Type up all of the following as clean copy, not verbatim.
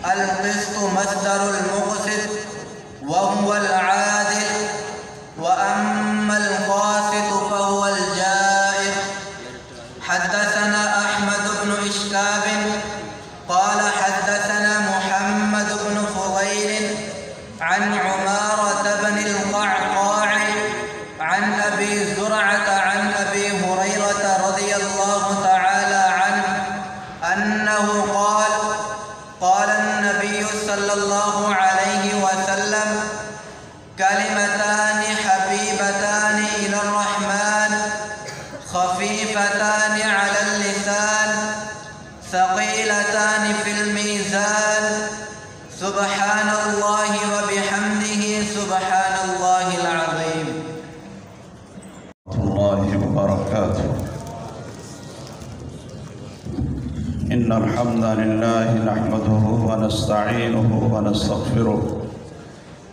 القسط مصدر المقسط وهو العادل، وأما القاسط فهو الجائر. حدثنا أحمد بن إشكاب قال حدثنا محمد بن فضيل عن عمارة بن القعقاع عن أبي زرعة عن أبي هريرة رضي الله تعالى عنه أنه قال قال النبي صلى الله عليه وسلم: كلمتان حبيبتان إلى الرحمن خفيفتان على اللسان ثقيلتان في الميزان، سبحان الله وبحمده سبحان الله العظيم. الله وبركاته. إن الحمد لله نحمده ونستعينه ونستغفره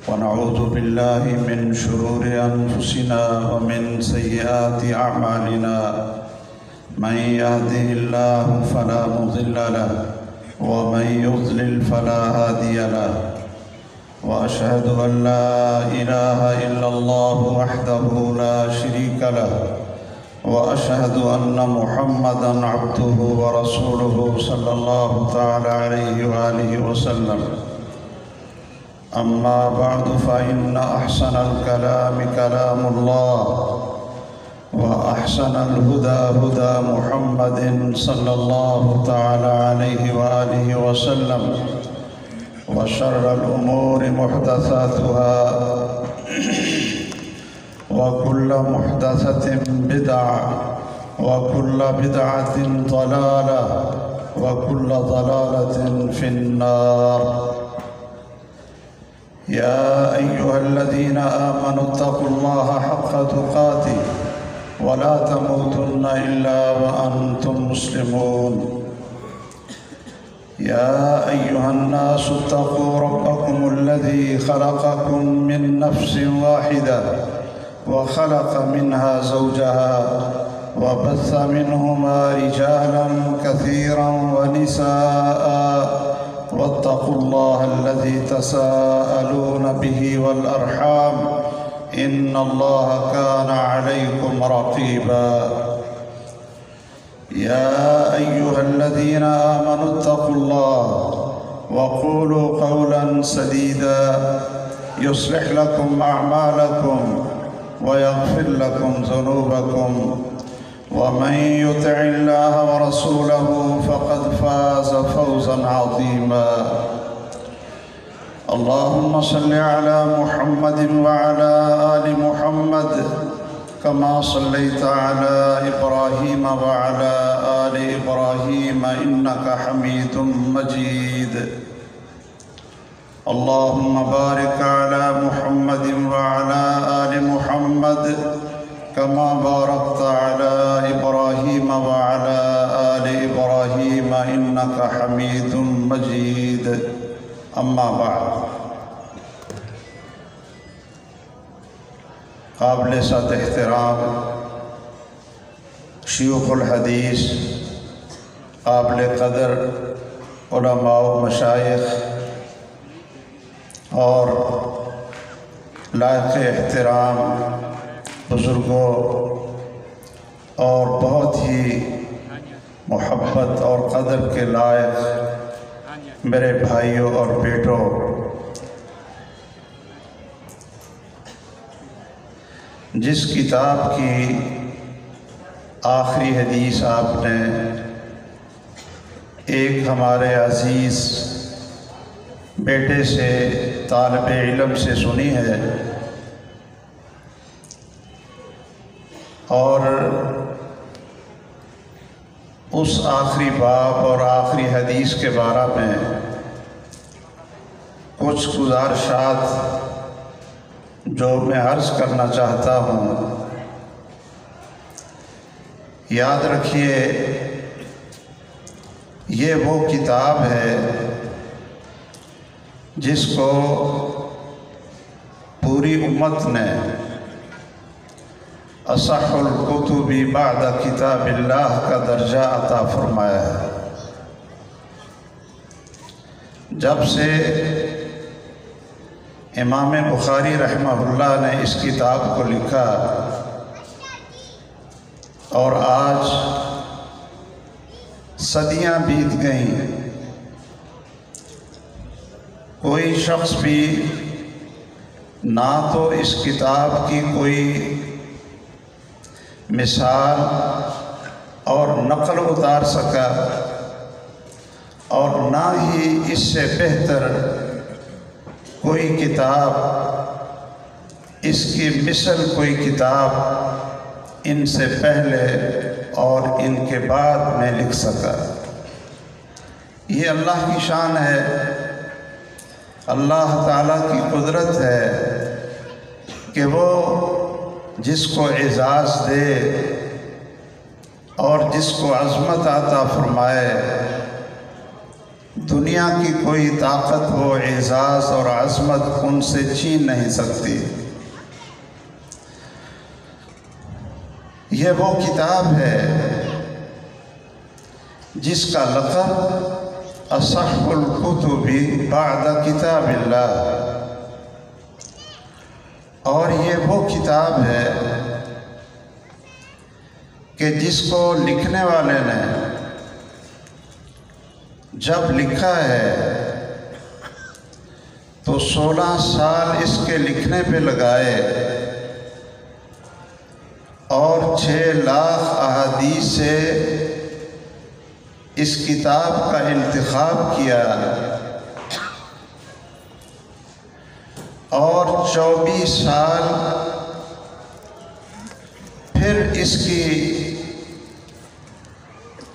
ونعوذ بالله من شرور أنفسنا ومن سيئات أعمالنا، من يهده الله فلا مضل له ومن يضلل فلا هادي له، وأشهد أن لا إله إلا الله وحده لا شريك له، وأشهد أن محمدًا عبده ورسوله صلى الله تعالى عليه وآله وسلم. أما بعد فإن أحسن الكلام كلام الله، وأحسن الهدى هدى محمد صلى الله تعالى عليه وآله وسلم، وشر الأمور محدثاتها وكل محدثة بدعة وكل بدعة ضلالة وكل ضلالة في النار. يا أيها الذين آمنوا اتقوا الله حق تقاته ولا تموتن إلا وأنتم مسلمون. يا أيها الناس اتقوا ربكم الذي خلقكم من نفس واحدة وخلق منها زوجها وبث منهما رجالا كثيرا ونساء، واتقوا الله الذي تساءلون به والأرحام إن الله كان عليكم رقيبا. يا أيها الذين آمنوا اتقوا الله وقولوا قولا سديدا يصلح لكم أعمالكم ويغفر لكم ذنوبكم، ومن يطع الله ورسوله فقد فاز فوزا عظيما. اللهم صل على محمد وعلى آل محمد كما صليت على إبراهيم وعلى آل إبراهيم إنك حميد مجيد. اللهم بارك على محمد وعلى آل محمد كما باركت على إبراهيم وعلى آل إبراهيم إنك حميد مجيد. أما بعد، قابل سات احترام شیوخ الحدیث، قابل قدر علماء و مشائخ اور لائق احترام بزرگوں اور بہت ہی محبت اور قدر کے لائق میرے بھائیوں اور بیٹوں، جس کتاب کی آخری حدیث آپ نے ایک ہمارے عزیز بیٹے سے، طالب علم سے سنی ہے، اور اس آخری باب اور آخری حدیث کے بارے میں کچھ گزارشات جو میں عرض کرنا چاہتا ہوں. یاد رکھیے، یہ وہ کتاب ہے جس کو پوری امت نے اصح الکتب بعد کتاب اللہ کا درجہ عطا فرمایا ہے. جب سے امام بخاری رحمہ اللہ نے اس کتاب کو لکھا اور آج صدیاں بیت گئیں، کوئی شخص بھی نہ تو اس کتاب کی کوئی مثال اور نقل اتار سکا اور نہ ہی اس سے بہتر کوئی کتاب، اس کی مثل کوئی کتاب ان سے پہلے اور ان کے بعد میں لکھ سکا۔ یہ اللہ کی شان ہے، اللہ تعالیٰ کی قدرت ہے کہ وہ جس کو اعزاز دے اور جس کو عظمت عطا فرمائے، دنیا کی کوئی طاقت وہ اعزاز اور عظمت ان سے چھین نہیں سکتی۔ یہ وہ کتاب ہے جس کا لقب اصح الکتب بعد کتاب اللہ، اور یہ وہ کتاب ہے کہ جس کو لکھنے والے نے جب لکھا ہے تو 16 سال اس کے لکھنے پہ لگائے اور 6 لاکھ احادیث سے اس کتاب کا انتخاب کیا اور 24 سال پھر اس کی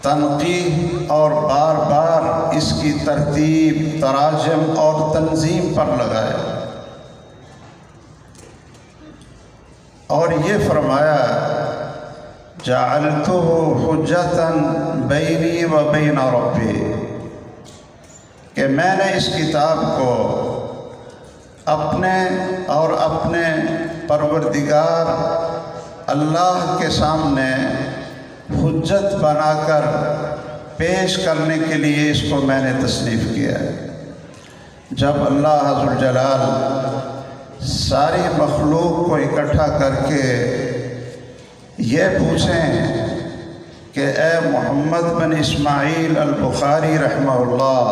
تنقیح اور بار بار اس کی ترتیب، تراجم اور تنظیم پر لگایا اور یہ فرمایا جعلتہ حجۃ بینی و بین ربی، کہ میں نے اس کتاب کو اپنے اور اپنے پروردگار اللہ کے سامنے حجت بنا کر پیش کرنے کے لیے اس کو میں نے تصنیف کیا ہے۔ جب اللہ عز وجل ساری مخلوق کو اکٹھا کر کے یہ پوچھیں کہ اے محمد بن اسماعیل البخاری رحمہ اللہ،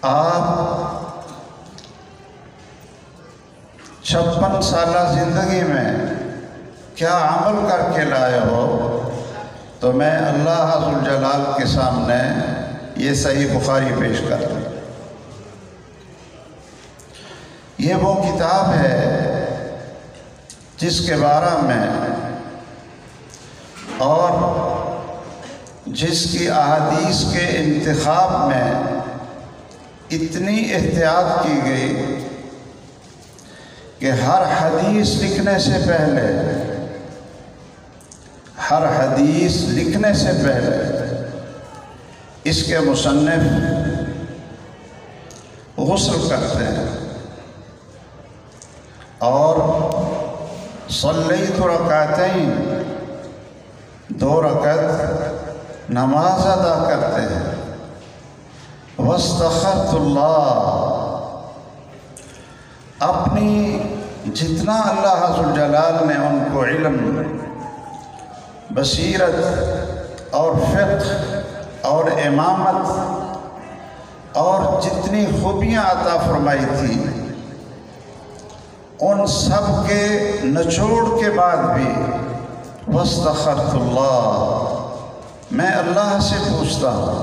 آپ 56 سالہ زندگی میں کیا عمل کر کے لائے ہو، تو میں اللہ عز وجل کے سامنے یہ صحیح بخاری پیش کر دوں۔ یہ وہ کتاب ہے جس کے بارے میں اور جس کی احادیث کے انتخاب میں اتنی احتیاط کی گئی کہ ہر حدیث لکھنے سے پہلے اس کے مصنف غسل کرتے ہیں اور صلیت رکعتین 2 رکعت نماز ادا کرتے ہیں، واستخرت اللہ، اپنی جتنا اللہ عز وجل نے ان کو علم، بصیرت اور فقہ اور امامت اور جتنی خوبیاں عطا فرمائی تھی، ان سب کے نچوڑ کے بعد بھی واستخرت اللہ، میں اللہ سے پوچھتا ہوں،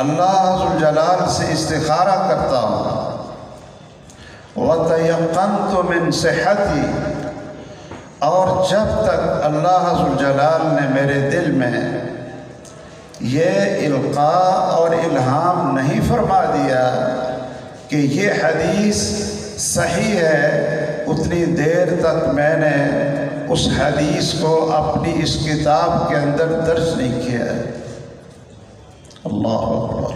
اللہ عز وجل سے استخارہ کرتا ہوں، وَتَيَقَّنْتُ مِنْ صِحَّتِي، اور جب تک اللہ عز وجل نے میرے دل میں یہ القاء اور الہام نہیں فرما دیا کہ یہ حدیث صحیح ہے، اتنی دیر تک میں نے اس حدیث کو اپنی اس کتاب کے اندر درج نہیں کیا ہے۔ اللہ اکبر۔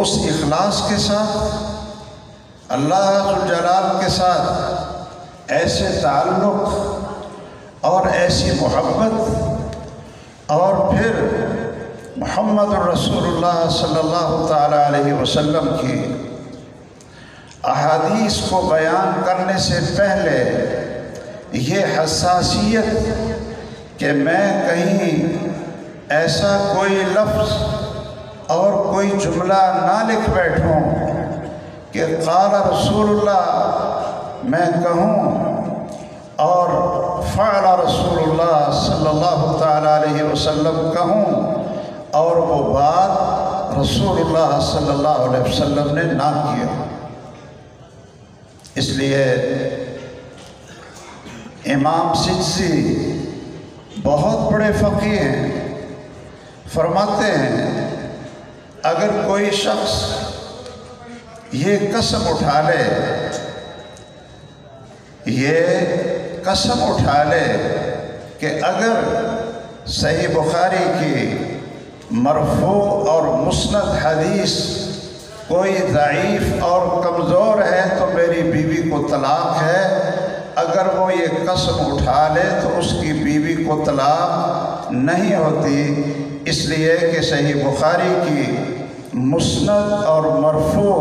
اس اخلاص کے ساتھ، اللہ عز وجل کے ساتھ ایسے تعلق اور ایسی محبت، اور پھر محمد رسول اللہ صلی اللہ تعالیٰ علیہ وسلم کی احادیث کو بیان کرنے سے پہلے یہ حساسیت کہ میں کہیں ایسا کوئی لفظ اور کوئی جملہ نہ لکھ بیٹھوں کہ قال رسول اللہ میں کہوں اور فعل رسول اللہ صلی اللہ تعالیٰ علیہ وسلم کہوں اور وہ بات رسول اللہ صلی اللہ علیہ وسلم نے نہ کیا۔ اس لیے امام سجزی بہت بڑے فقیہ ہیں، فرماتے ہیں اگر کوئی شخص یہ قسم اٹھا لے، یہ قسم اٹھا لے کہ اگر صحیح بخاری کی مرفوع اور مسند حدیث کوئی ضعیف اور کمزور ہے تو میری بیوی کو طلاق ہے، اگر وہ یہ قسم اٹھا لے تو اس کی بیوی کو طلاق نہیں ہوتی، اس لیے کہ صحیح بخاری کی مسند اور مرفوع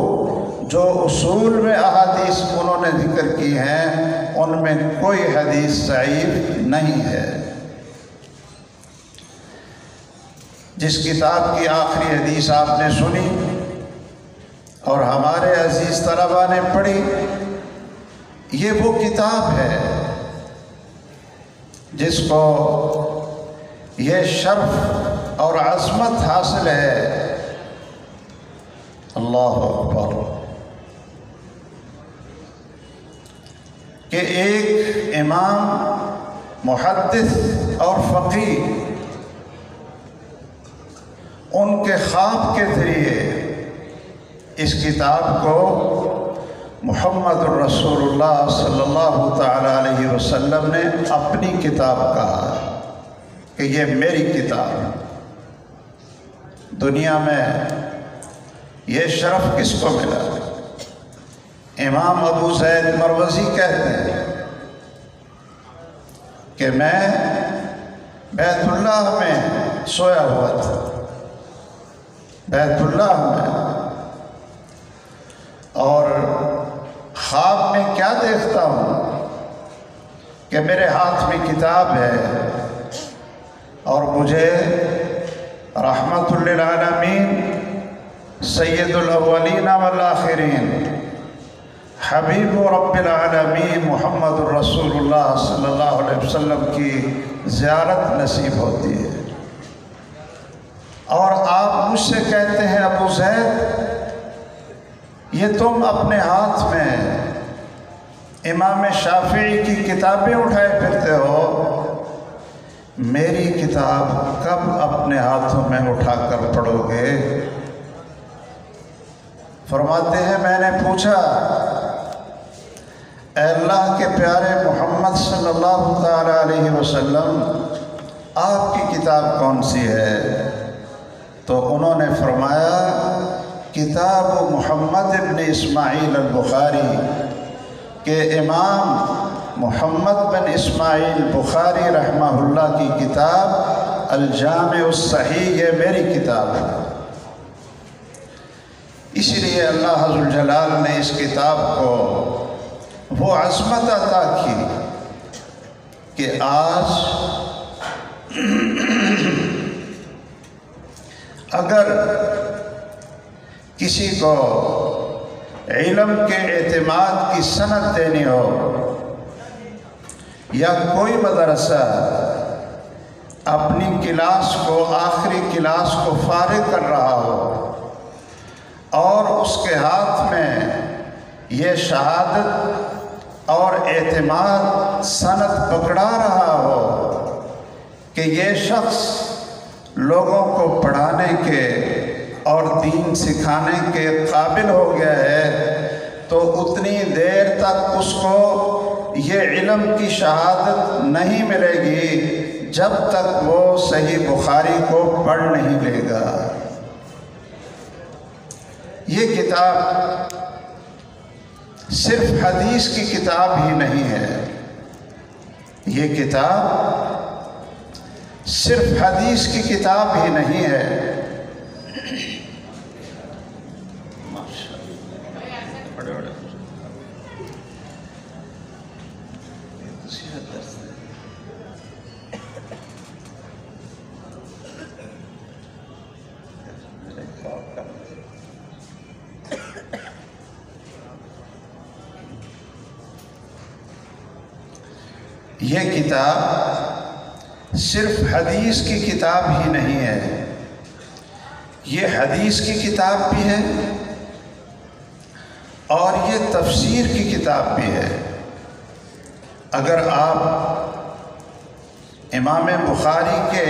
جو اصول میں احادیث انہوں نے ذکر کی ہیں ان میں کوئی حدیث ضعیف نہیں ہے۔ جس کتاب کی آخری حدیث آپ نے سنی اور ہمارے عزیز طلباء نے پڑھی، یہ وہ کتاب ہے جس کو یہ شرف اور عظمت حاصل ہے۔ اللہ اکبر، کہ ایک امام محدث اور فقیہ ان کے خواب کے ذریعے اس کتاب کو محمد الرسول اللہ صلی اللہ تعالیٰ علیہ وسلم نے اپنی کتاب کہا کہ یہ میری کتاب ہے۔ دنیا میں یہ شرف کس کو ملا؟ امام ابو زید مروزی کہتے ہیں کہ میں بیت اللہ میں سویا ہوا تھا، بیت اللہ میں، اور خواب میں کیا دیکھتا ہوں کہ میرے ہاتھ میں کتاب ہے اور مجھے رحمت للعالمین سید الاولین والآخرین حبیب رب العالمین محمد الرسول اللہ صلی اللہ علیہ وسلم کی زیارت نصیب ہوتی ہے، اور آپ مجھ سے کہتے ہیں ابو زید یہ تم اپنے ہاتھ میں امام شافعی کی کتابیں اٹھائے پھرتے ہو، میری کتاب کب اپنے ہاتھوں میں اٹھا کر پڑھو گے؟ فرماتے ہیں میں نے پوچھا اے اللہ کے پیارے محمد صلی اللہ تعالیٰ علیہ وسلم آپ کی کتاب کون سی ہے؟ تو انہوں نے فرمایا کتاب محمد ابن اسماعیل البخاری، کہ امام محمد بن اسماعیل بخاری رحمہ اللہ کی کتاب الجامع الصحیح یہ میری کتاب ہے۔ اسی لیے اللہ عز و جلال نے اس کتاب کو وہ عظمت عطا کی کہ آج اگر کسی کو علم کے اعتماد کی سند دینی ہو یا کوئی مدرسہ اپنی کلاس کو آخری کلاس کو فارغ کر رہا ہو اور اس کے ہاتھ میں یہ شہادت اور اعتماد سند پکڑا رہا ہو کہ یہ شخص لوگوں کو پڑھانے کے اور دین سکھانے کے قابل ہو گیا ہے، تو اتنی دیر تک اس کو یہ علم کی شہادت نہیں ملے گی جب تک وہ صحیح بخاری کو پڑھ نہیں لے گا۔ یہ کتاب صرف حدیث کی کتاب ہی نہیں ہے، یہ کتاب صرف حدیث کی کتاب ہی نہیں ہے، یہ کتاب صرف حدیث کی کتاب ہی نہیں ہے، یہ حدیث کی کتاب بھی ہے اور یہ تفسیر کی کتاب بھی ہے۔ اگر آپ امام بخاری کے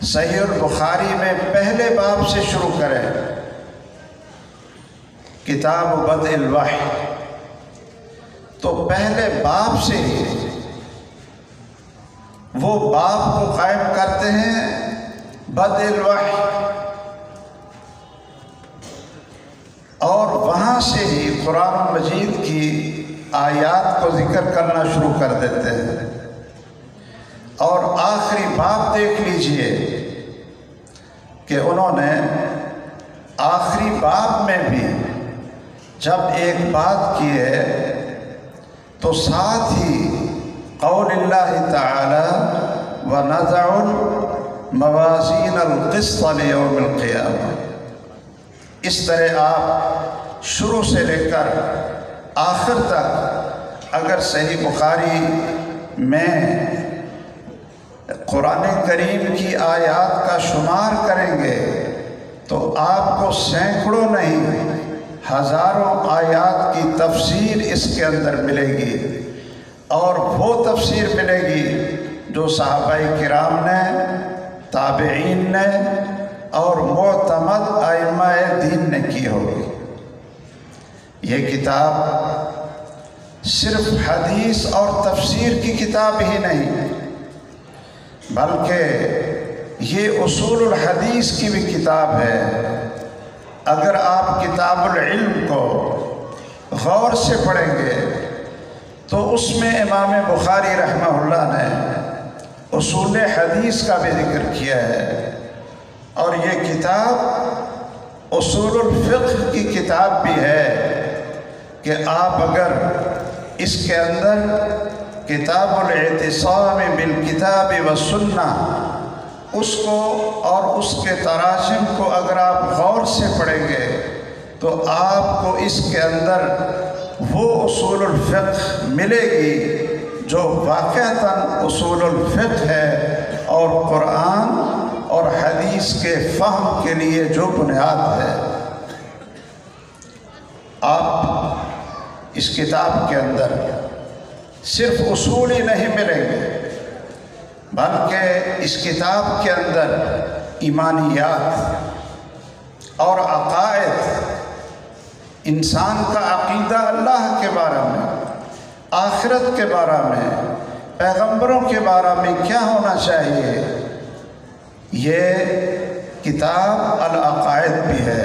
صحیح البخاری میں پہلے باب سے شروع کریں، کتاب بدء الوحی، تو پہلے باب سے ہی وہ باب کو قائم کرتے ہیں بدء الوحی، اور وہاں سے ہی قرآن مجید کی آیات کو ذکر کرنا شروع کر دیتے ہیں۔ اور آخری باب دیکھ لیجئے کہ انہوں نے آخری باب میں بھی جب ایک بات کی ہے تو ساتھ ہی قول اللہ تعالی وَنَضَعُ الْمَوَازِينَ الْقِسْطَ لِيَوْمِ الْقِيَامَةِ، اس طرح آپ شروع سے لے کر آخر تک اگر صحیح بخاری میں قرآن کریم کی آیات کا شمار کریں گے تو آپ کو سینکڑوں نہیں ہزاروں آیات کی تفسیر اس کے اندر ملے گی، اور وہ تفسیر ملے گی جو صحابہ کرام نے، تابعین نے اور معتمد ائمہ دین نے کی ہوگی۔ یہ کتاب صرف حدیث اور تفسیر کی کتاب ہی نہیں، بلکہ یہ اصول الحدیث کی بھی کتاب ہے۔ اگر آپ کتاب العلم کو غور سے پڑھیں گے تو اس میں امام بخاری رحمہ اللہ نے اصول حدیث کا بھی ذکر کیا ہے، اور یہ کتاب اصول الفقہ کی کتاب بھی ہے کہ آپ اگر اس کے اندر کتاب الاعتصام بالکتاب والسنہ اس کو اور اس کے تراجم کو اگر آپ غور سے پڑھیں گے تو آپ کو اس کے اندر وہ اصول الفقہ ملے گی جو واقعتاً اصول الفقہ ہے اور قرآن اور حدیث کے فہم کے لیے جو بنیاد ہے۔ آپ اس کتاب کے اندر صرف اصول ہی نہیں ملیں گے، بلکہ اس کتاب کے اندر ایمانیات اور عقائد، انسان کا عقیدہ اللہ کے بارے میں، آخرت کے بارے میں، پیغمبروں کے بارے میں کیا ہونا چاہیے، یہ کتاب العقائد بھی ہے۔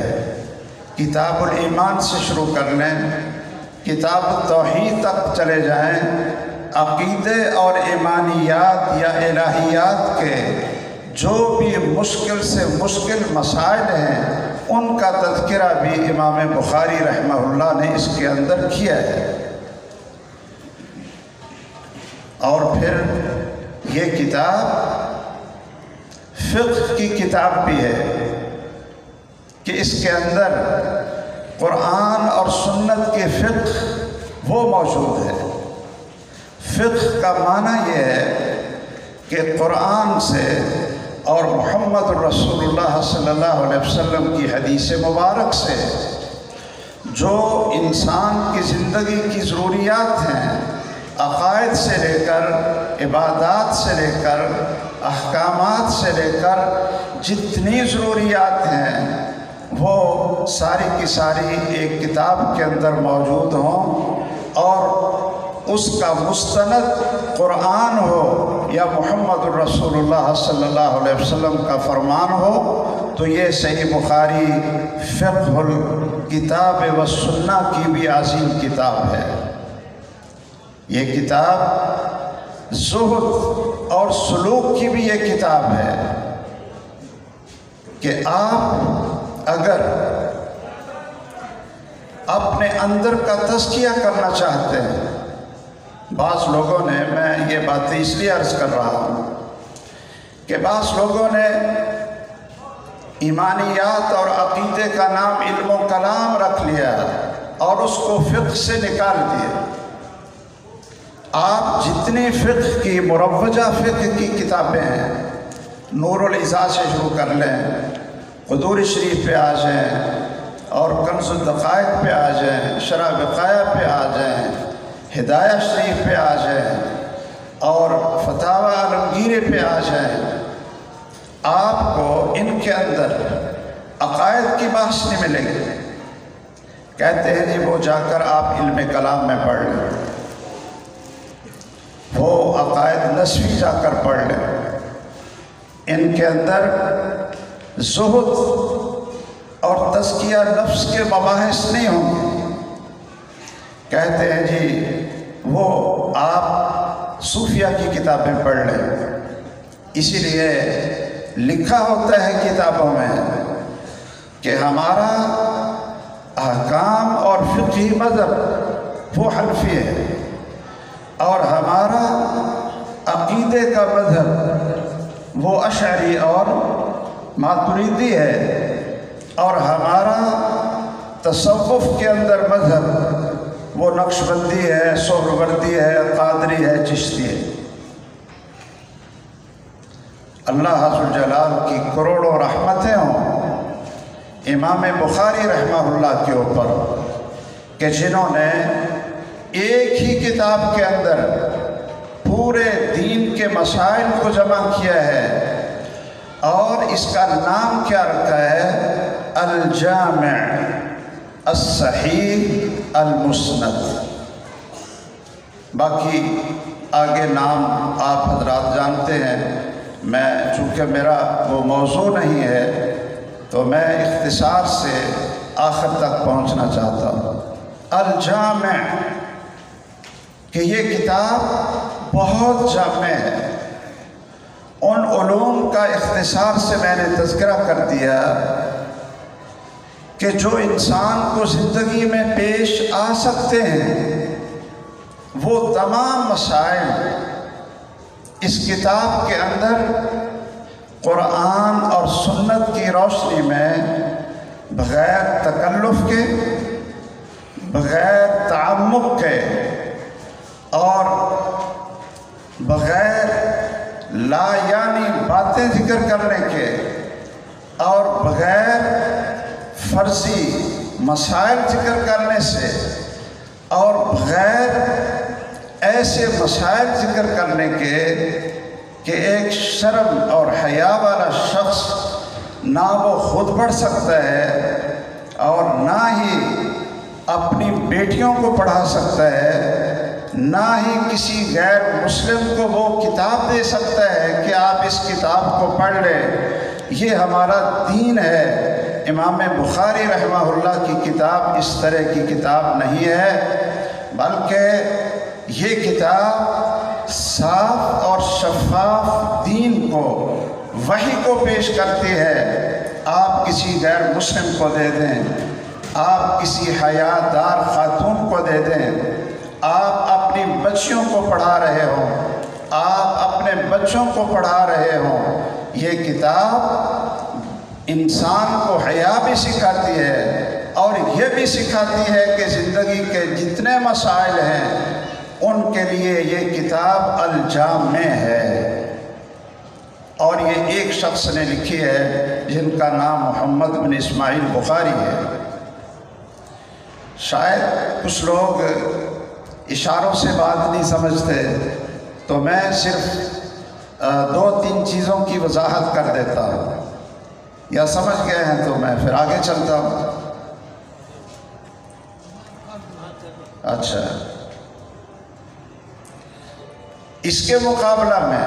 کتاب الایمان سے شروع کر لیں، کتاب التوحید تک چلے جائیں، عقیدے اور ایمانیات یا الہیات کے جو بھی مشکل سے مشکل مسائل ہیں ان کا تذکرہ بھی امام بخاری رحمہ اللہ نے اس کے اندر کیا ہے۔ اور پھر یہ کتاب فقہ کی کتاب بھی ہے کہ اس کے اندر قرآن اور سنت کے فقہ وہ موجود ہے۔ فقہ کا معنی یہ ہے کہ قرآن سے اور محمد الرسول اللہ صلی اللہ علیہ وسلم کی حدیث مبارک سے جو انسان کی زندگی کی ضروریات ہیں، عقائد سے لے کر عبادات سے لے کر احکامات سے لے کر جتنی ضروریات ہیں وہ ساری کی ساری ایک کتاب کے اندر موجود ہوں، اور اس کا مستند قرآن ہو یا محمد الرسول اللہ صلی اللہ علیہ وسلم کا فرمان ہو، تو یہ صحیح بخاری فقہ الکتاب والسنہ کی بھی عظیم کتاب ہے۔ یہ کتاب زہد اور سلوک کی بھی یہ کتاب ہے کہ آپ اگر اپنے اندر کا تزکیہ کرنا چاہتے ہیں، بعض لوگوں نے، میں یہ باتیں اس لیے عرض کر رہا ہوں کہ بعض لوگوں نے ایمانیات اور عقیدے کا نام علم و کلام رکھ لیا اور اس کو فقہ سے نکال دیا۔ آپ جتنی فقہ کی، مروجہ فقہ کی کتابیں ہیں، نور العزا سے شروع کر لیں، قدور شریف پہ آ جائیں اور کنز الدقائق پہ آ جائیں، شرح بقایا پہ آ جائیں، ہدایہ شریف پہ آ جائیں اور فتاوی عالمگیر پہ آ جائیں، آپ کو ان کے اندر عقائد کی بحث نہیں ملے گی۔ کہتے ہیں جی وہ جا کر آپ علم کلام میں پڑھ لیں، وہ عقائد نسبی جا کر پڑھ لیں، ان کے اندر زہد اور تزکیہ نفس کے مباحث نہیں ہوں گے۔ کہتے ہیں جی وہ آپ صوفیہ کی کتابیں پڑھ لیں، اسی لیے لکھا ہوتا ہے کتابوں میں کہ ہمارا احکام اور فقہی مذہب وہ حنفی ہے اور ہمارا عقیدے کا مذہب وہ اشعری اور ماتریدی ہے، اور ہمارا تصوف کے اندر مذہب وہ نقشبندی ہے، سہروردی ہے، قادری ہے، چشتی ہے۔ اللہ عز و جلال کی کروڑوں رحمتیں ہوں امام بخاری رحمہ اللہ کے اوپر کہ جنہوں نے ایک ہی کتاب کے اندر پورے دین کے مسائل کو جمع کیا ہے اور اس کا نام کیا رکھا ہے؟ الجامع الصحیح المسند۔ باقی آگے نام آپ حضرات جانتے ہیں، میں چونکہ میرا وہ موضوع نہیں ہے تو میں اختصار سے آخر تک پہنچنا چاہتا ہوں۔ الجامع کہ یہ کتاب بہت جامع ہے، ان علوم کا اختصار سے میں نے تذکرہ کر دیا کہ جو انسان کو زندگی میں پیش آ سکتے ہیں، وہ تمام مسائل اس کتاب کے اندر قرآن اور سنت کی روشنی میں بغیر تکلف کے، بغیر تعمق کے اور بغیر لا یعنی باتیں ذکر کرنے کے اور بغیر فرضی مسائل ذکر کرنے سے اور بغیر ایسے مسائل ذکر کرنے کے کہ ایک شرم اور حیا والا شخص نہ وہ خود پڑھ سکتا ہے اور نہ ہی اپنی بیٹیوں کو پڑھا سکتا ہے، نہ ہی کسی غیر مسلم کو وہ کتاب دے سکتا ہے کہ آپ اس کتاب کو پڑھ لیں، یہ ہمارا دین ہے۔ امام بخاری رحمہ اللہ کی کتاب اس طرح کی کتاب نہیں ہے، بلکہ یہ کتاب صاف اور شفاف دین کو، وحی کو پیش کرتی ہے۔ آپ کسی غیر مسلم کو دے دیں، آپ کسی حیا دار خاتون کو دے دیں، آپ اپنی بچیوں کو پڑھا رہے ہوں، آپ اپنے بچوں کو پڑھا رہے ہوں، یہ کتاب انسان کو حیا بھی سکھاتی ہے اور یہ بھی سکھاتی ہے کہ زندگی کے جتنے مسائل ہیں ان کے لیے یہ کتاب الجامع ہے۔ اور یہ ایک شخص نے لکھی ہے جن کا نام محمد بن اسماعیل بخاری ہے۔ شاید کچھ لوگ اشاروں سے بات نہیں سمجھتے، تو میں صرف 2-3 چیزوں کی وضاحت کر دیتا ہوں، یا سمجھ گئے ہیں تو میں پھر آگے چلتا ہوں۔ اچھا، اس کے مقابلہ میں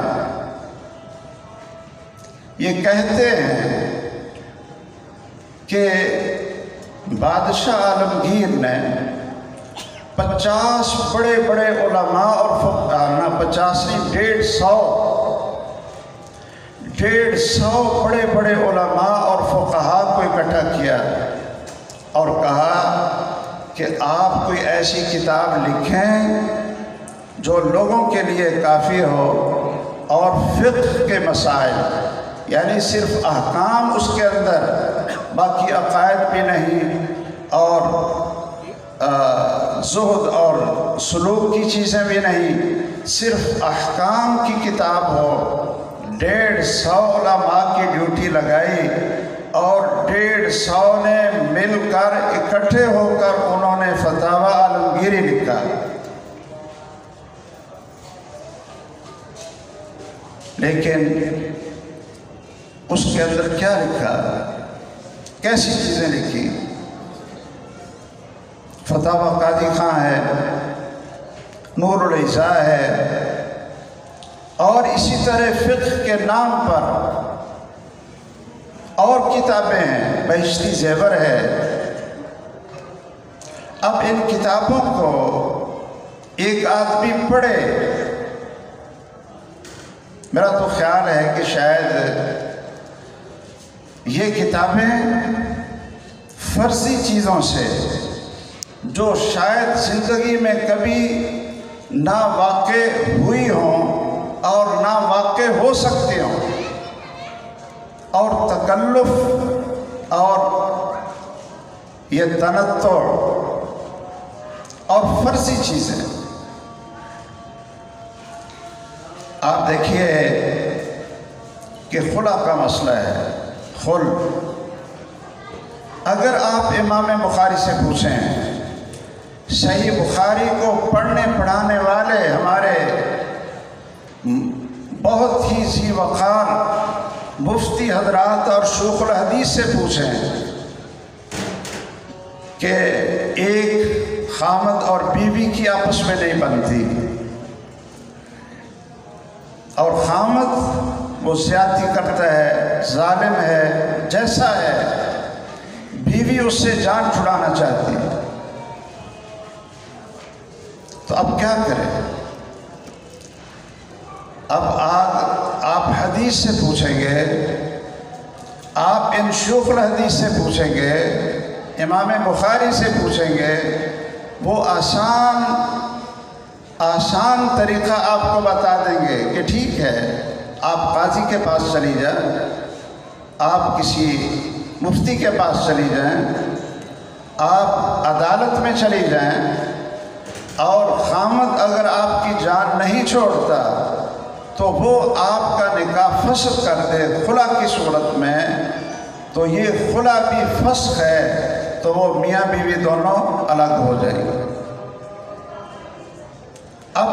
یہ کہتے ہیں کہ بادشاہ عالمگیر نے 50 بڑے بڑے علماء اور 50 نہیں 150 150 بڑے بڑے علماء اور فقہا کو اکٹھا کیا اور کہا کہ آپ کوئی ایسی کتاب لکھیں جو لوگوں کے لیے کافی ہو اور فقہ کے مسائل، یعنی صرف احکام اس کے اندر، باقی عقائد بھی نہیں اور زہد اور سلوک کی چیزیں بھی نہیں، صرف احکام کی کتاب ہو۔ 150 علماء کی ڈیوٹی لگائی اور 150 نے مل کر اکٹھے ہو کر انہوں نے فتاوی عالمگیری لکھا۔ لیکن اس کے اندر کیا لکھا، کیسی چیزیں لکھی؟ فتاوی قاضی خان ہے، نور العزا ہے، اور اسی طرح فقہ کے نام پر اور کتابیں ہیں، بہشتی زیور ہے۔ اب ان کتابوں کو ایک آدمی پڑھے، میرا تو خیال ہے کہ شاید یہ کتابیں فرضی چیزوں سے جو شاید زندگی میں کبھی نہ واقع ہوئی ہوں اور نہ واقع ہو سکتے ہوں، اور تکلف اور یہ تنطع اور فرضی چیزیں۔ آپ دیکھیے کہ خلا کا مسئلہ ہے، خل۔ اگر آپ امام بخاری سے پوچھیں، صحیح بخاری کو پڑھنے پڑھانے والے ہمارے بہت ہی ذی وقار مفتی حضرات اور شیوخ الحدیث سے پوچھیں کہ ایک خامد اور بیوی کی آپس میں نہیں بنتی، اور خامد وہ زیادتی کرتا ہے، ظالم ہے، جیسا ہے، بیوی اس سے جان چھڑانا چاہتی ہے، تو اب کیا کریں؟ اب آپ حدیث سے پوچھیں گے، آپ ان شیوخ الحدیث سے پوچھیں گے، امام بخاری سے پوچھیں گے، وہ آسان طریقہ آپ کو بتا دیں گے کہ ٹھیک ہے، آپ قاضی کے پاس چلی جائیں، آپ کسی مفتی کے پاس چلی جائیں، آپ عدالت میں چلی جائیں، اور خامد اگر آپ کی جان نہیں چھوڑتا تو وہ آپ کا نکاح فسخ کر دے خلا کی صورت میں، تو یہ خلا بھی فسخ ہے، تو وہ میاں بیوی دونوں الگ ہو جائیں گے۔ اب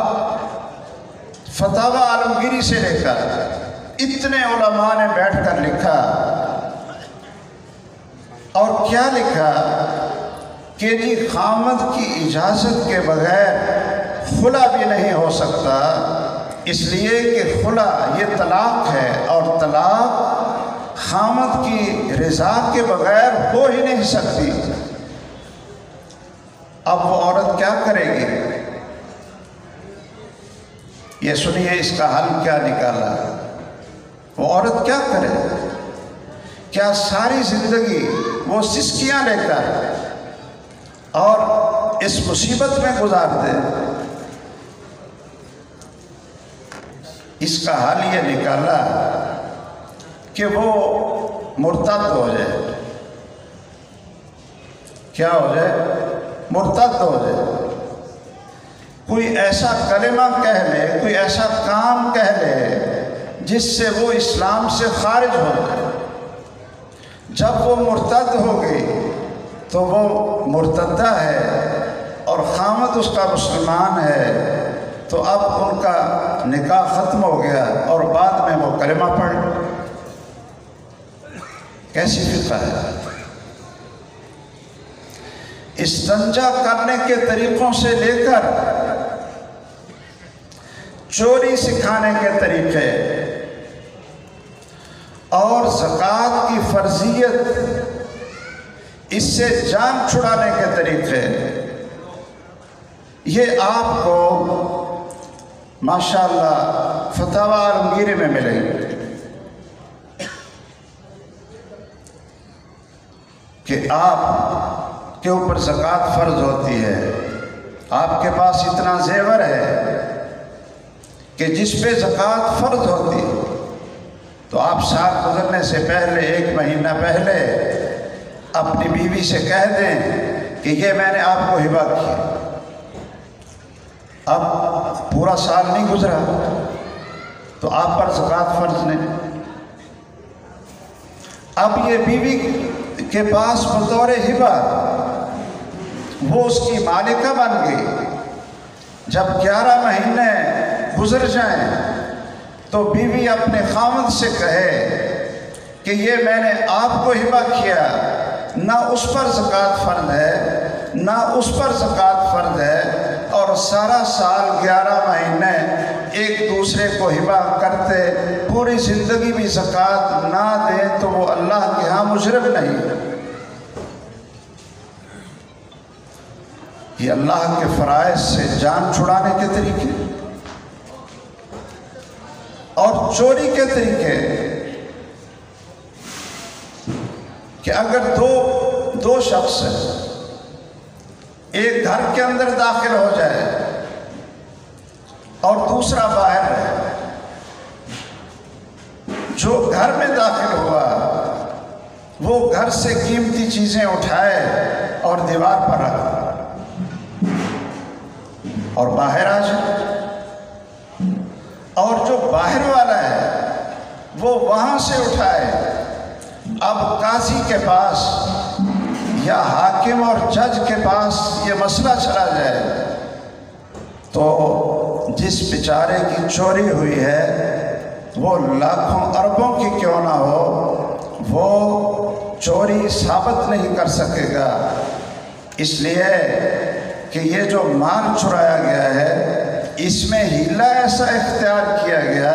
فتاوی عالمگیری سے لے کر اتنے علماء نے بیٹھ کر لکھا، اور کیا لکھا کہ جی خامد کی اجازت کے بغیر خلا بھی نہیں ہو سکتا، اس لیے کہ خلا یہ طلاق ہے، اور طلاق خامد کی رضا کے بغیر ہو ہی نہیں سکتی۔ اب وہ عورت کیا کرے گی؟ یہ سنیے اس کا حل کیا نکالا۔ وہ عورت کیا کرے؟ کیا ساری زندگی وہ سسکیاں لے کر اور اس مصیبت میں گزار دے؟ اس کا حل یہ نکالا کہ وہ مرتد ہو جائے۔ کیا ہو جائے؟ مرتد ہو جائے، کوئی ایسا کلمہ کہہ لے، کوئی ایسا کام کہہ لے جس سے وہ اسلام سے خارج ہو جائے۔ جب وہ مرتد ہو گئی تو وہ مرتدہ ہے اور خامد اس کا مسلمان ہے، تو اب ان کا نکاح ختم ہو گیا، اور بعد میں وہ کلمہ پڑھ۔ کیسی فقہ ہے؟ استنجا کرنے کے طریقوں سے لے کر چوری سکھانے کے طریقے اور زکوٰۃ کی فرضیت، اس سے جان چھڑانے کے طریقے، یہ آپ کو ماشاءاللہ فتاوی عالمگیری میں ملیں گے۔ کہ آپ کے اوپر زکوٰۃ فرض ہوتی ہے، آپ کے پاس اتنا زیور ہے کہ جس پہ زکوٰۃ فرض ہوتی، تو آپ سال گزرنے سے پہلے 1 مہینہ پہلے اپنی بیوی سے کہہ دیں کہ یہ میں نے آپ کو ہبہ کیا۔ اب پورا سال نہیں گزرا تو آپ پر زکوٰۃ فرض نہیں۔ اب یہ بیوی کے پاس بطور ہبہ وہ اس کی مالکہ بن گئی۔ جب 11 مہینے گزر جائیں تو بیوی اپنے خاوند سے کہے کہ یہ میں نے آپ کو ہبہ کیا، نہ اس پر زکوٰۃ فرض ہے نہ اس پر زکوٰۃ فرض ہے، اور سارا سال 11 مہینے ایک دوسرے کو ہبہ کرتے پوری زندگی بھی زکوٰۃ نہ دیں تو وہ اللہ کے ہاں مجرم نہیں۔ یہ اللہ کے فرائض سے جان چھڑانے کے طریقے اور چوری کے طریقے، کہ اگر دو شخص ایک گھر کے اندر داخل ہو جائے اور دوسرا باہر ہے، جو گھر میں داخل ہوا وہ گھر سے قیمتی چیزیں اٹھائے اور دیوار پر رکھ اور باہر آ جائے، اور جو باہر والا ہے وہ وہاں سے اٹھائے، اب قاضی کے پاس یا حاکم اور جج کے پاس یہ مسئلہ چلا جائے تو جس بیچارے کی چوری ہوئی ہے وہ لاکھوں اربوں کی کیوں نہ ہو، وہ چوری ثابت نہیں کر سکے گا، اس لیے کہ یہ جو مال چرایا گیا ہے اس میں ہیلہ ایسا اختیار کیا گیا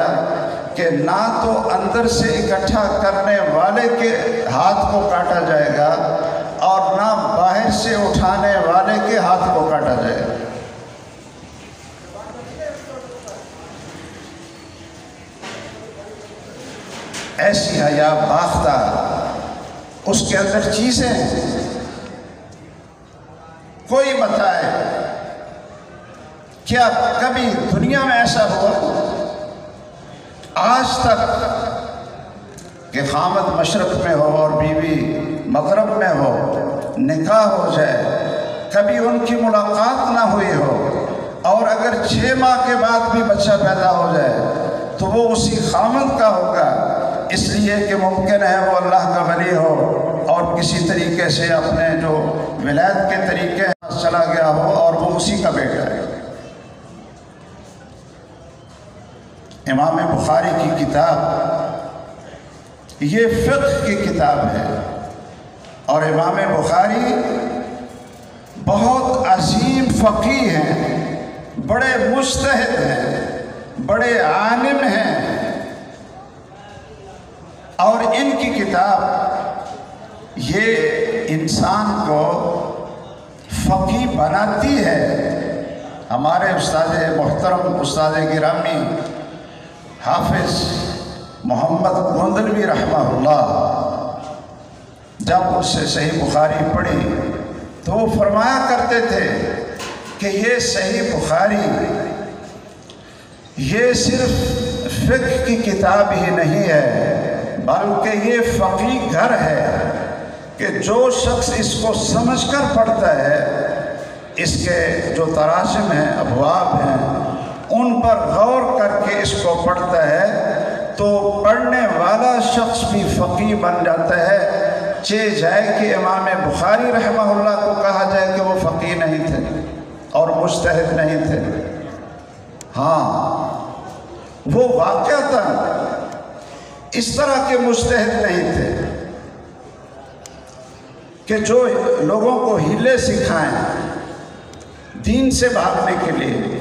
کہ نہ تو اندر سے اکٹھا کرنے والے کے ہاتھ کو کاٹا جائے گا اور نہ باہر سے اٹھانے والے کے ہاتھ کو کاٹا جائے گا۔ ایسی حیا باختہ اس کے اندر چیزیں کوئی بتائے کیا کبھی دنیا میں ایسا ہوا آج تک کہ خامد مشرق میں ہو اور بیوی مغرب میں ہو، نکاح ہو جائے، کبھی ان کی ملاقات نہ ہوئی ہو، اور اگر 6 ماہ کے بعد بھی بچہ پیدا ہو جائے تو وہ اسی خامد کا ہوگا، اس لیے کہ ممکن ہے وہ اللہ کا ولی ہو اور کسی طریقے سے اپنے جو ولایت کے طریقے چلا گیا ہو اور وہ اسی کا بیٹا ہے۔ امام بخاری کی کتاب یہ فقہ کی کتاب ہے، اور امام بخاری بہت عظیم فقیہ ہیں، بڑے مجتہد ہیں، بڑے عالم ہیں، اور ان کی کتاب یہ انسان کو فقیہ بناتی ہے۔ ہمارے استاد محترم، استاد گرامی حافظ محمد گوندلوی رحمہ اللہ، جب اس سے صحیح بخاری پڑھی تو وہ فرمایا کرتے تھے کہ یہ صحیح بخاری یہ صرف فقہ کی کتاب ہی نہیں ہے، بلکہ یہ فقیہ گھر ہے کہ جو شخص اس کو سمجھ کر پڑھتا ہے، اس کے جو تراجم ہیں، ابواب ہیں، ان پر غور کر کے اس کو پڑھتا ہے تو پڑھنے والا شخص بھی فقیہ بن جاتا ہے، چہ جائے کہ امام بخاری رحمہ اللہ کو کہا جائے کہ وہ فقیہ نہیں تھے اور مجتہد نہیں تھے۔ ہاں، وہ واقعتاً اس طرح کے مجتہد نہیں تھے کہ جو لوگوں کو ہیلے سکھائیں دین سے بھاگنے کے لیے،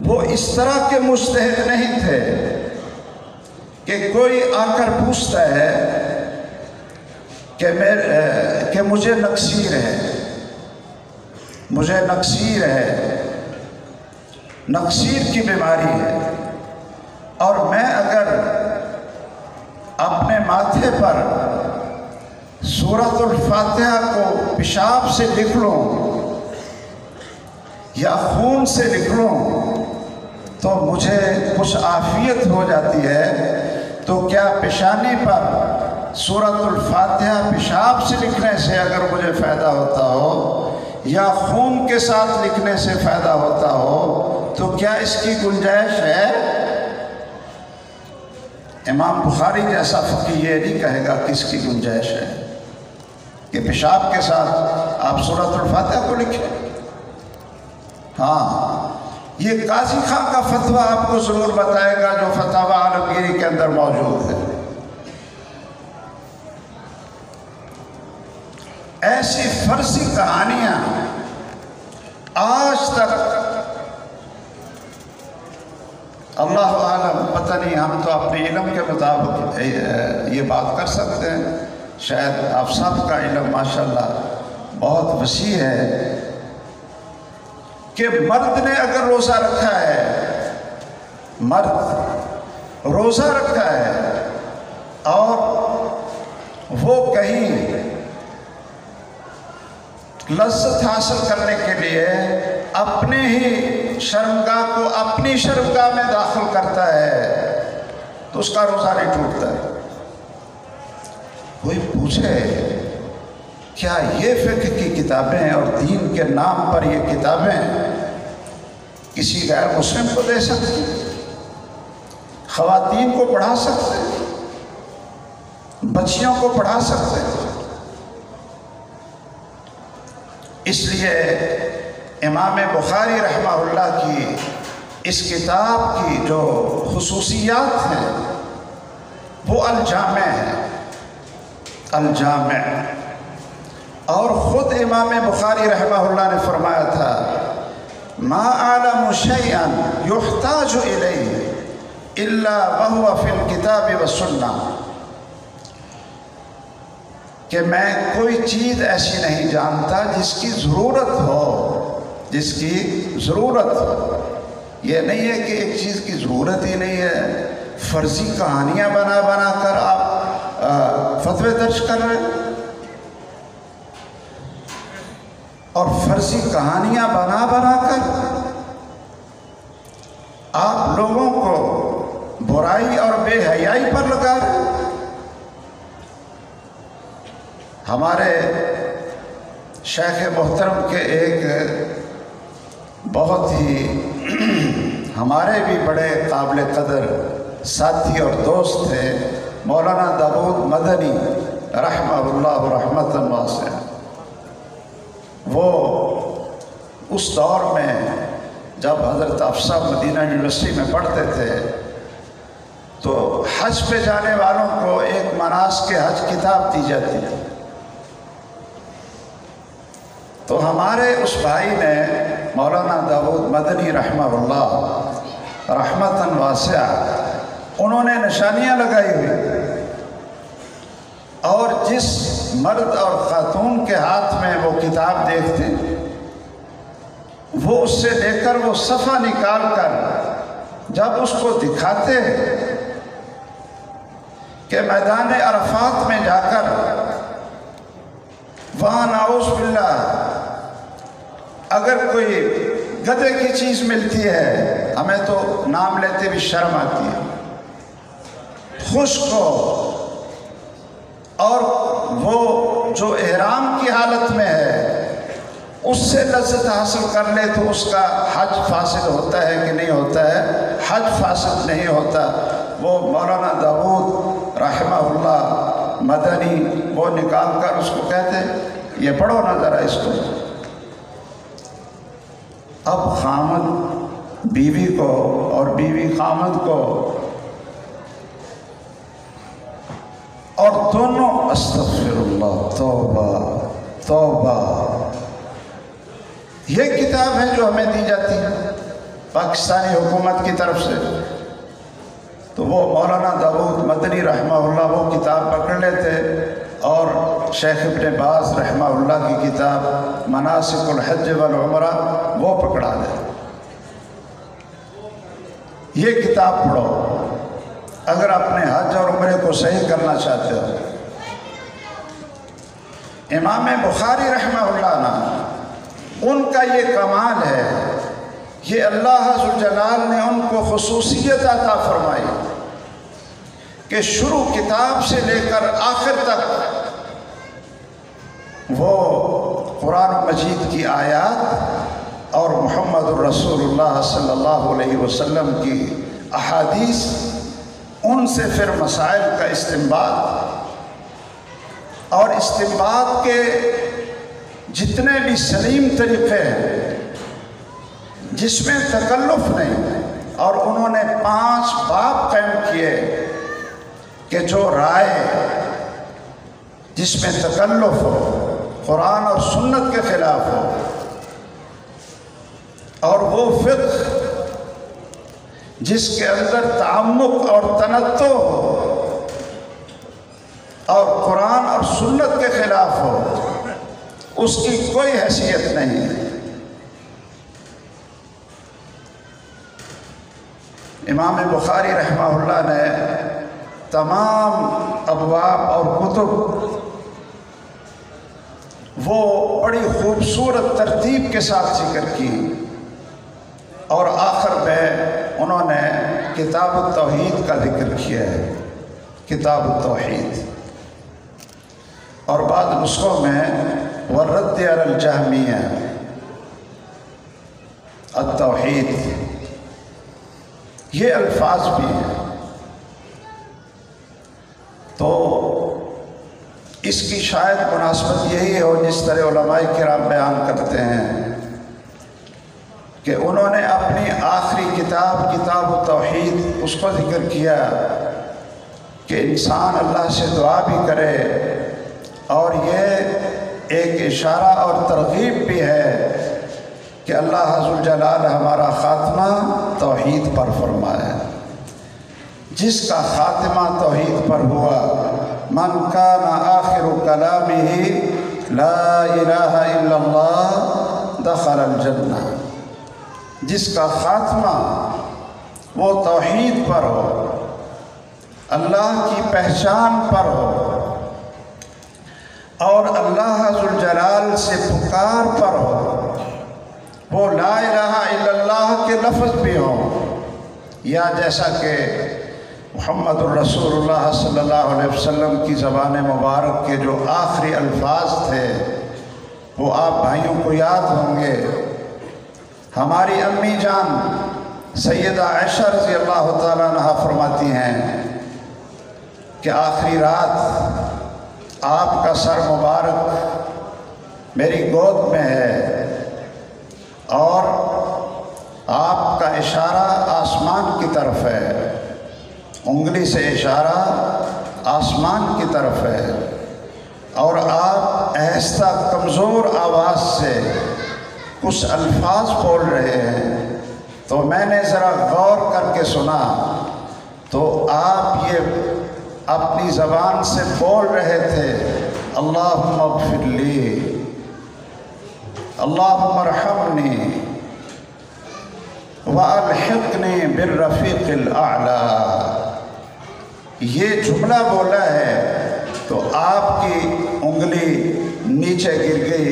وہ اس طرح کے مجتہد نہیں تھے کہ کوئی آ کر پوچھتا ہے کہ مجھے نقصیر ہے، مجھے نقصیر ہے، نقصیر کی بیماری ہے، اور میں اگر اپنے ماتھے پر سورۃ الفاتحہ کو پیشاب سے لکھ لوں یا خون سے لکھ لوں تو مجھے کچھ عافیت ہو جاتی ہے، تو کیا پیشانی پر سورۃ الفاتحہ پیشاب سے لکھنے سے اگر مجھے فائدہ ہوتا ہو یا خون کے ساتھ لکھنے سے فائدہ ہوتا ہو تو کیا اس کی گنجائش ہے؟ امام بخاری جیسا فقیہ یہ نہیں کہے گا کہ اس کی گنجائش ہے کہ پیشاب کے ساتھ آپ سورۃ الفاتحہ کو لکھیں۔ ہاں، یہ قاضی خان کا فتویٰ آپ کو ضرور بتائے گا جو فتاوی عالمگیری کے اندر موجود ہے۔ ایسی فرضی کہانیاں آج تک اللہ عالم، پتہ نہیں، ہم تو اپنے علم کے مطابق یہ بات کر سکتے ہیں، شاید آپ سب کا علم ماشاءاللہ بہت وسیع ہے کہ مرد نے اگر روزہ رکھا ہے، مرد روزہ رکھا ہے اور وہ کہیں لذت حاصل کرنے کے لیے اپنے ہی شرمگاہ کو اپنی شرمگاہ میں داخل کرتا ہے تو اس کا روزہ نہیں ٹوٹتا ہے۔ کوئی پوچھے کیا یہ فقہ کی کتابیں اور دین کے نام پر یہ کتابیں کسی غیر مسلم کو دے سکتے، خواتین کو پڑھا سکتے، بچیوں کو پڑھا سکتے؟ اس لیے امام بخاری رحمہ اللہ کی اس کتاب کی جو خصوصیات ہیں وہ الجامع ہے، الجامع۔ اور خود امام بخاری رحمہ اللہ نے فرمایا تھا ما اعلم شیئا یحتاج الیہ الا وهو فی الکتاب والسنہ، کہ میں کوئی چیز ایسی نہیں جانتا جس کی ضرورت ہو، جس کی ضرورت ہو۔ یہ نہیں ہے کہ ایک چیز کی ضرورت ہی نہیں ہے، فرضی کہانیاں بنا بنا کر آپ فتوے درج کر رہے ہیں، اور فرضی کہانیاں بنا بنا کر آپ لوگوں کو برائی اور بے حیائی پر لگا رہے ہیں۔ ہمارے شیخ محترم کے ایک بہت ہی ہمارے بھی بڑے قابل قدر ساتھی اور دوست تھے، مولانا داود مدنی رحمہ اللہ رحمۃ واسعہ۔ وہ اس دور میں جب حضرت افسہ مدینہ یونیورسٹی میں پڑھتے تھے تو حج پہ جانے والوں کو ایک مناسک حج کتاب دی جاتی ہے، تو ہمارے اس بھائی نے مولانا داود مدنی رحمہ اللہ رحمتاً واسعہ، انہوں نے نشانیاں لگائی ہوئی، اور جس مرد اور خاتون کے ہاتھ میں وہ کتاب دیکھتے وہ اس سے لے کر وہ صفحہ نکال کر جب اس کو دکھاتے کہ میدان عرفات میں جا کر وہاں نعوذ باللہ اگر کوئی گدھے کی چیز ملتی ہے، ہمیں تو نام لیتے بھی شرم آتی ہے، خشک ہو، اور وہ جو احرام کی حالت میں ہے اس سے لذت حاصل کر لے تو اس کا حج فاسد ہوتا ہے کہ نہیں ہوتا ہے؟ حج فاسد نہیں ہوتا۔ وہ مولانا داود رحمہ اللہ مدنی وہ نکال کر اس کو کہتے یہ پڑھو نا ذرا اس کو۔ اب خامد بیوی کو اور بیوی خامد کو، اور دونوں استغفر اللہ، توبہ توبہ، یہ کتاب ہے جو ہمیں دی جاتی ہے پاکستانی حکومت کی طرف سے، تو وہ مولانا داود مدنی رحمہ اللہ وہ کتاب پکڑ لیتے اور شیخ ابن باز رحمہ اللہ کی کتاب مناسک الحج والعمرہ وہ پکڑا دے، یہ کتاب پڑھو اگر اپنے حج اور عمرے کو صحیح کرنا چاہتے ہو۔ امام بخاری رحمہ اللہ نا ان کا یہ کمال ہے، یہ اللہ ذوالجلال نے ان کو خصوصیت عطا فرمائی کہ شروع کتاب سے لے کر آخر تک وہ قرآن مجید کی آیات اور محمد الرسول اللہ صلی اللہ علیہ وسلم کی احادیث، ان سے پھر مسائل کا استنباط، اور استنباط کے جتنے بھی سلیم طریقے ہیں جس میں تکلف نہیں، اور انہوں نے 5 باب قائم کیے کہ جو رائے جس میں تکلف ہو، قرآن اور سنت کے خلاف ہو، اور وہ فقہ جس کے اندر تعمق اور تنطع ہو اور قرآن اور سنت کے خلاف ہو، اس کی کوئی حیثیت نہیں ہے۔ امام بخاری رحمہ اللہ نے تمام ابواب اور کتب وہ بڑی خوبصورت ترتیب کے ساتھ ذکر کی، اور آخر میں انہوں نے کتاب التوحید کا ذکر کیا ہے، کتاب التوحید، اور بعض نسخوں میں والرد علی الجہمیہ التوحید، یہ الفاظ بھی ہیں۔ تو اس کی شاید مناسبت یہی ہو جس طرح علماء کرام بیان کرتے ہیں کہ انہوں نے اپنی آخری کتاب کتاب التوحید اس کو ذکر کیا کہ انسان اللہ سے دعا بھی کرے، اور یہ ایک اشارہ اور ترغیب بھی ہے کہ اللہ ذوالجلال ہمارا خاتمہ توحید پر فرمائے۔ جس کا خاتمہ توحید پر ہوا، من کان آخر کلامہ لا الہ الا اللہ دخل الجنہ، جس کا خاتمہ وہ توحید پر ہو، اللہ کی پہچان پر ہو، اور اللہ ذوالجلال سے پکار پر ہو، وہ لا الہ الا اللہ کے لفظ بھی ہوں، یا جیسا کہ محمد الرسول اللہ صلی اللہ علیہ وسلم کی زبان مبارک کے جو آخری الفاظ تھے وہ آپ بھائیوں کو یاد ہوں گے۔ ہماری امی جان سیدہ عائشہ رضی اللہ تعالیٰ عنہا فرماتی ہیں کہ آخری رات آپ کا سر مبارک میری گود میں ہے، اور آپ کا اشارہ آسمان کی طرف ہے، انگلی سے اشارہ آسمان کی طرف ہے، اور آپ آہستہ کمزور آواز سے کچھ الفاظ بول رہے ہیں، تو میں نے ذرا غور کر کے سنا تو آپ یہ اپنی زبان سے بول رہے تھے اللہم اغفر لی، اللہم ارحمنی وَأَلْحِقْنِي بِالرَّفِيقِ الْأَعْلَى، یہ جملہ بولا ہے تو آپ کی انگلی نیچے گر گئی،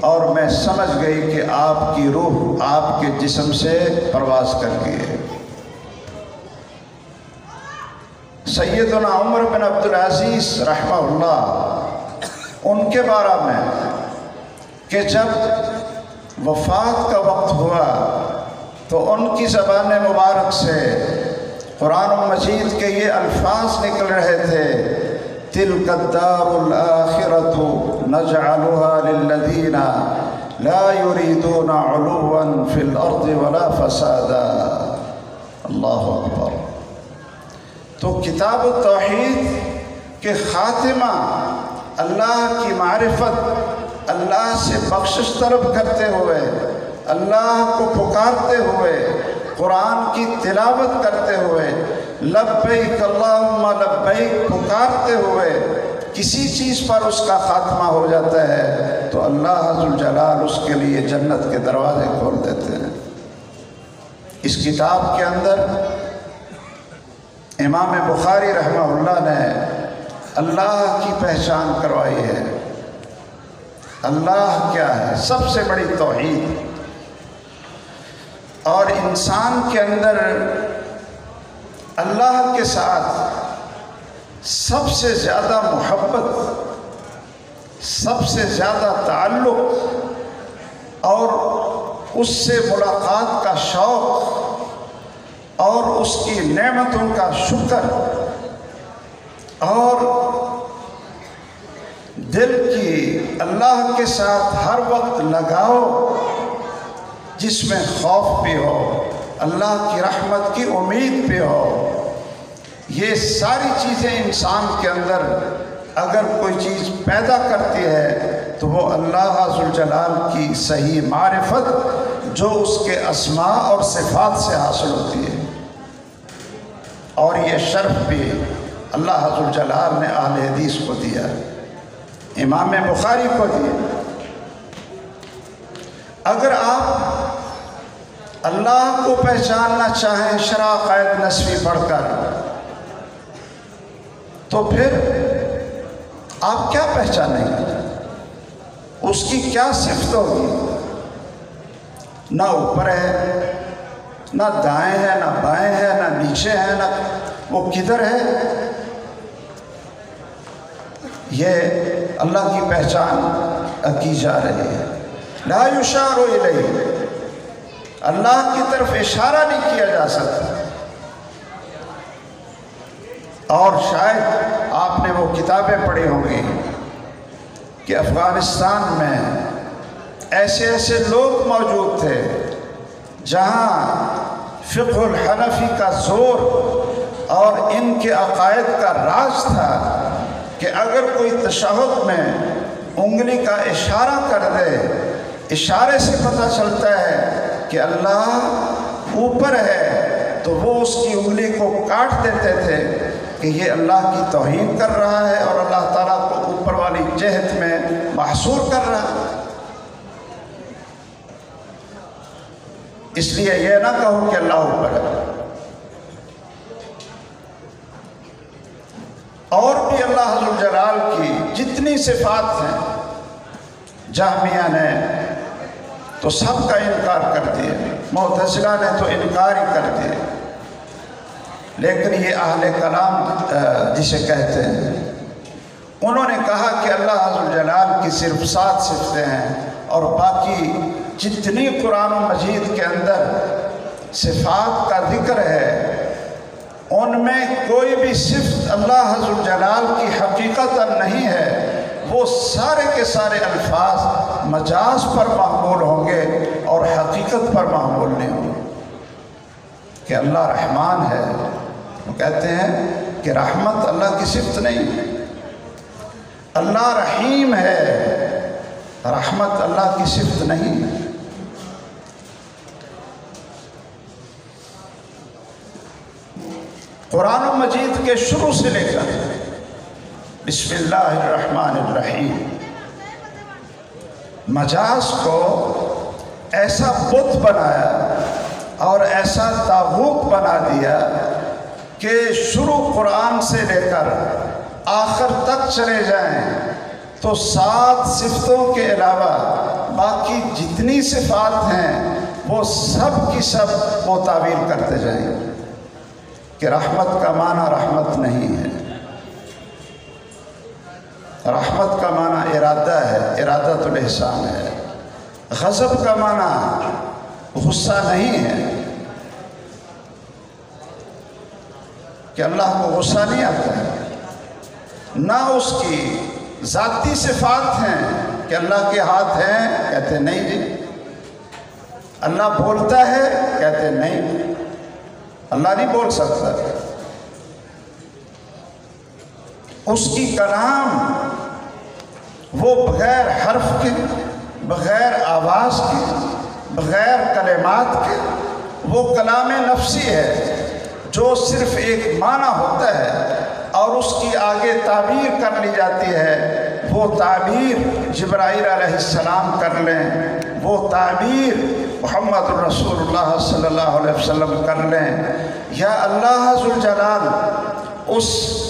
اور میں سمجھ گئی کہ آپ کی روح آپ کے جسم سے پرواز کر گئی ہے۔ سیدنا عمر بن عبدالعزیز رحمہ اللہ، ان کے بارے میں کہ جب وفات کا وقت ہوا تو ان کی زبان مبارک سے قرآن مجید کے یہ الفاظ نکل رہے تھے تِلْكَ الدَّارُ الْآخِرَةُ نَجْعَلُهَا لِلَّذِينَ لَا يُرِيدُونَ عُلُوًّا فِي الْأَرْضِ وَلَا فَسَادًا۔ اللہ اکبر۔ تو کتاب التوحید کے خاتمہ اللہ کی معرفت، اللہ سے بخشش طلب کرتے ہوئے، اللہ کو پکارتے ہوئے، قرآن کی تلاوت کرتے ہوئے، لبیک اللہم لبیک پکارتے ہوئے کسی چیز پر اس کا خاتمہ ہو جاتا ہے تو اللہ ذوالجلال اس کے لیے جنت کے دروازے کھول دیتے ہیں۔ اس کتاب کے اندر امام بخاری رحمہ اللہ نے اللہ کی پہچان کروائی ہے، اللہ کیا ہے، سب سے بڑی توحید۔ اور انسان کے اندر اللہ کے ساتھ سب سے زیادہ محبت، سب سے زیادہ تعلق اور اس سے ملاقات کا شوق اور اس کی نعمتوں کا شکر اور دل کی اللہ کے ساتھ ہر وقت لگاؤ، جس میں خوف بھی ہو، اللہ کی رحمت کی امید بھی ہو۔ یہ ساری چیزیں انسان کے اندر اگر کوئی چیز پیدا کرتی ہے تو وہ اللہ ذوالجلال کی صحیح معرفت جو اس کے اسماء اور صفات سے حاصل ہوتی ہے۔ اور یہ شرف بھی اللہ ذوالجلال نے اہل حدیث کو دیا، امام بخاری کو دیا۔ اگر آپ اللہ کو پہچاننا چاہیں شرع عقائد نسوی پڑھ کر، تو پھر آپ کیا پہچانیں گے؟ اس کی کیا صفت ہوگی؟ نہ اوپر ہے، نہ دائیں ہے، نہ بائیں ہے، نہ نیچے ہے، نہ وہ کدھر ہے؟ یہ اللہ کی پہچان کی جا رہی ہے۔ لا یشار الیہ، اللہ کی طرف اشارہ نہیں کیا جا سکتا۔ اور شاید آپ نے وہ کتابیں پڑھی ہوں گی کہ افغانستان میں ایسے ایسے لوگ موجود تھے جہاں فقہ الحنفی کا زور اور ان کے عقائد کا راز تھا کہ اگر کوئی تشہد میں انگلی کا اشارہ کر دے، اشارے سے پتہ چلتا ہے کہ اللہ اوپر ہے، تو وہ اس کی انگلی کو کاٹ دیتے تھے کہ یہ اللہ کی توہین کر رہا ہے اور اللہ تعالیٰ کو اوپر والی جہت میں محصور کر رہا ہے۔ اس لیے یہ نہ کہو کہ اللہ اوپر ہے۔ اور بھی اللہ ذوالجلال کی جتنی صفات ہیں، جہمیہ نے تو سب کا انکار کر دیا، معتزلہ نے تو انکار ہی کر دیا، لیکن یہ اہل کلام جسے کہتے ہیں، انہوں نے کہا کہ اللہ ذوالجلال کی صرف 7 صفتیں ہیں، اور باقی جتنی قرآن مجید کے اندر صفات کا ذکر ہے ان میں کوئی بھی صفت اللہ ذوالجلال کی حقیقتاً نہیں ہے، وہ سارے کے سارے الفاظ مجاز پر محمول ہوں گے اور حقیقت پر محمول نہیں ہوں گے۔ کہ اللہ رحمان ہے، وہ کہتے ہیں کہ رحمت اللہ کی صفت نہیں ہے۔ اللہ رحیم ہے، رحمت اللہ کی صفت نہیں ہے۔ قرآن مجید کے شروع سے لے کر بسم اللہ الرحمن الرحیم مجاز کو ایسا بت بنایا اور ایسا طاغوت بنا دیا کہ شروع قرآن سے لے کر آخر تک چلے جائیں تو 7 صفتوں کے علاوہ باقی جتنی صفات ہیں وہ سب کی سب وہ تعبیر کرتے جائیں کہ رحمت کا معنی رحمت نہیں ہے، رحمت کا معنی ارادہ ہے، ارادۃ الاحسان ہے، غضب کا معنی غصہ نہیں ہے کہ اللہ کو غصہ نہیں آتا ہے، نہ اس کی ذاتی صفات ہیں کہ اللہ کے ہاتھ ہیں، کہتے نہیں جی، اللہ بولتا ہے، کہتے نہیں، اللہ نہیں بول سکتا، اس کی کلام وہ بغیر حرف کے، بغیر آواز کے، بغیر کلمات کے، وہ کلام نفسی ہے جو صرف ایک معنی ہوتا ہے اور اس کی آگے تعبیر کر لی جاتی ہے۔ وہ تعبیر جبرائیل علیہ السلام کر لیں، وہ تعبیر محمد رسول اللہ صلی اللہ علیہ وسلم کر لیں، یا اللہ ذوالجلال اس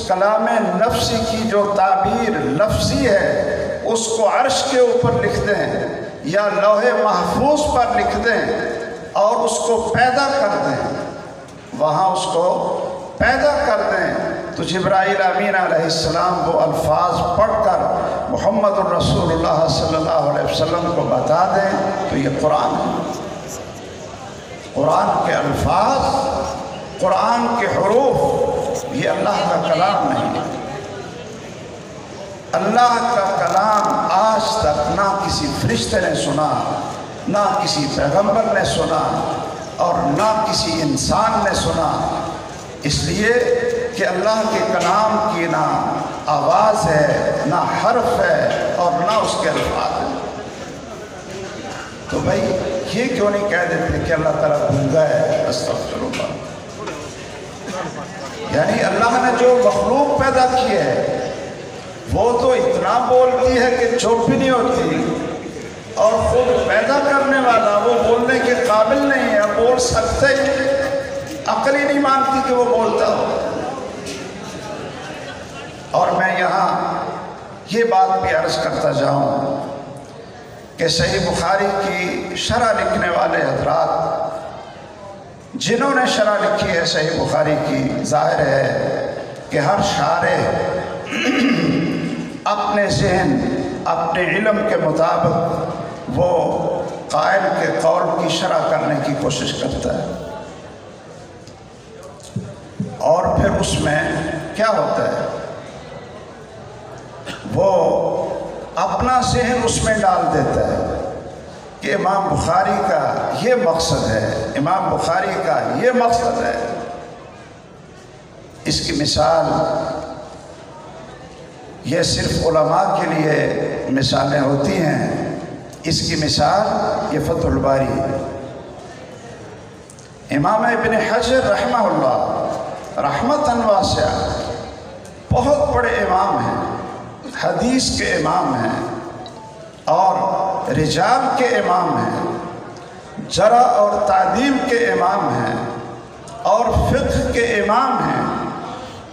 کلام نفسی کی جو تعبیر لفظی ہے اس کو عرش کے اوپر لکھ دیں یا لوح محفوظ پر لکھ دیں اور اس کو پیدا کر دیں، وہاں اس کو پیدا کر دیں، تو جبرائیل امین علیہ السلام وہ الفاظ پڑھ کر محمد الرسول اللہ صلی اللہ علیہ وسلم کو بتا دیں تو یہ قرآن ہے۔ قرآن کے الفاظ، قرآن کے حروف، یہ اللہ کا کلام نہیں ہے۔ اللہ کا کلام آج تک نہ کسی فرشتے نے سنا، نہ کسی پیغمبر نے سنا اور نہ کسی انسان نے سنا، اس لیے کہ اللہ کے کلام کی نہ آواز ہے، نہ حرف ہے اور نہ اس کے الفاظ ہیں۔ تو بھائی یہ کیوں نہیں کہہ دیتے کہ اللہ تعالیٰ گونگا ہے؟ استغفر اللہ۔ یعنی اللہ نے جو مخلوق پیدا کی ہے وہ تو اتنا بولتی ہے کہ چپ بھی نہیں ہوتی، اور خود پیدا کرنے والا وہ بولنے کے قابل نہیں ہے، بول سکتے ہی، عقل ہی نہیں مانتی کہ وہ بولتا ہو۔ اور میں یہاں یہ بات بھی عرض کرتا جاؤں کہ صحیح بخاری کی شرح لکھنے والے حضرات جنہوں نے شرح لکھی ہے صحیح بخاری کی، ظاہر ہے کہ ہر شارح اپنے ذہن، اپنے علم کے مطابق وہ قائل کے قول کی شرح کرنے کی کوشش کرتا ہے، اور پھر اس میں کیا ہوتا ہے، وہ اپنا ذہن اس میں ڈال دیتا ہے کہ امام بخاری کا یہ مقصد ہے، امام بخاری کا یہ مقصد ہے۔ اس کی مثال یہ صرف علماء کے لیے مثالیں ہوتی ہیں، اس کی مثال یہ فتح الباری ہے۔ امام ابن حجر رحمہ اللہ رحمتاً واسعہ بہت بڑے امام ہیں، حدیث کے امام ہیں اور رجال کے امام ہیں، جرح اور تعدیل کے امام ہیں اور فقہ کے امام ہیں،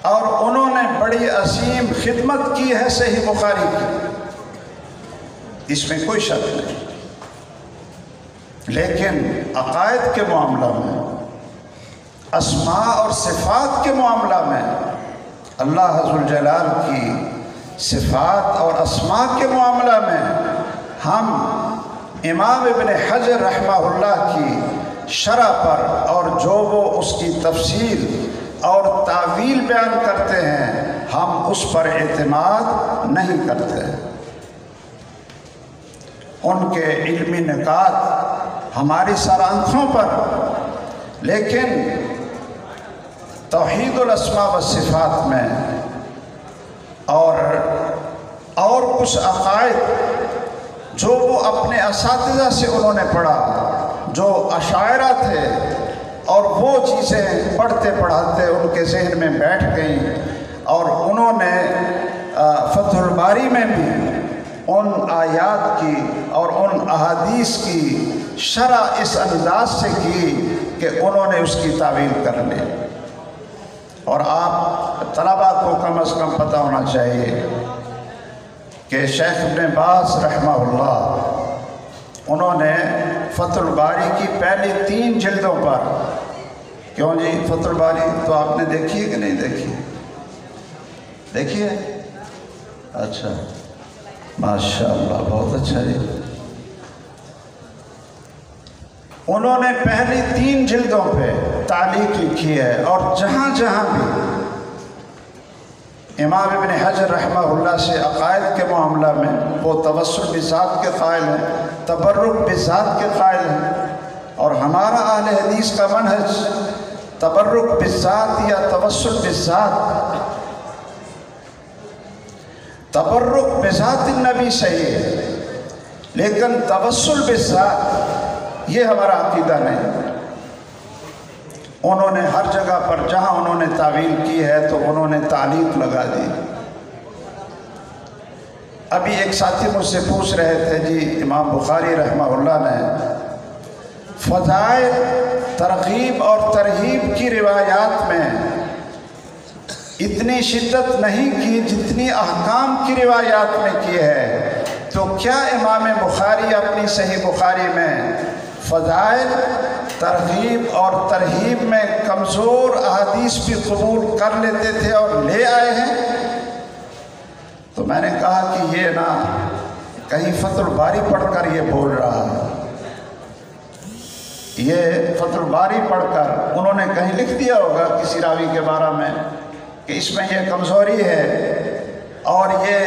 اور انہوں نے بڑی عظیم خدمت کی ہے صحیح بخاری کی، اس میں کوئی شک نہیں۔ لیکن عقائد کے معاملہ میں، اسماء اور صفات کے معاملہ میں، اللہ عز و جلال کی صفات اور اسماء کے معاملہ میں ہم امام ابن حجر رحمہ اللہ کی شرح پر اور جو وہ اس کی تفسیر اور تعویل بیان کرتے ہیں ہم اس پر اعتماد نہیں کرتے۔ ان کے علمی نکات ہماری سر آنکھوں پر، لیکن توحید الاسماء والصفات میں اور کچھ عقائد جو وہ اپنے اساتذہ سے انہوں نے پڑھا، جو اشاعرہ تھے، اور وہ چیزیں پڑھتے پڑھاتے ان کے ذہن میں بیٹھ گئیں، اور انہوں نے فتح الباری میں بھی ان آیات کی اور ان احادیث کی شرح اس انداز سے کی کہ انہوں نے اس کی تعویل کر لی۔ اور آپ طلباء کو کم از کم پتہ ہونا چاہیے کہ شیخ ابن باز رحمہ اللہ انہوں نے فتح الباری کی پہلی 3 جلدوں پر، کیوں جی فتح الباری تو آپ نے دیکھی ہے کہ نہیں دیکھی؟ دیکھی ہے؟ اچھا، ماشاءاللہ، بہت اچھا جی۔ انہوں نے پہلی 3 جلدوں پہ تعلیق لکھی ہے، اور جہاں جہاں بھی امام ابن حجر رحمہ اللہ سے عقائد کے معاملہ میں وہ توسل بذات کے قائل ہیں، تبرک بذات کے قائل ہیں، اور ہمارا اہل حدیث کا منہج تبرک بذات یا توسل بذات، تبرک بذات النبی صحیح ہے، لیکن توسل بذات یہ ہمارا عقیدہ نہیں۔ انہوں نے ہر جگہ پر جہاں انہوں نے تعویل کی ہے تو انہوں نے تعلیق لگا دی۔ ابھی ایک ساتھی مجھ سے پوچھ رہے تھے جی امام بخاری رحمہ اللہ نے فضائل ترغیب اور ترہیب کی روایات میں اتنی شدت نہیں کی جتنی احکام کی روایات میں کی ہے، تو کیا امام بخاری اپنی صحیح بخاری میں فضائل، ترغیب اور ترہیب میں کمزور احادیث بھی قبول کر لیتے تھے اور لے آئے ہیں؟ تو میں نے کہا کہ یہ نا کہیں فتح الباری پڑھ کر یہ بول رہا ہے، یہ فتح الباری پڑھ کر انہوں نے کہیں لکھ دیا ہوگا کسی راوی کے بارے میں کہ اس میں یہ کمزوری ہے، اور یہ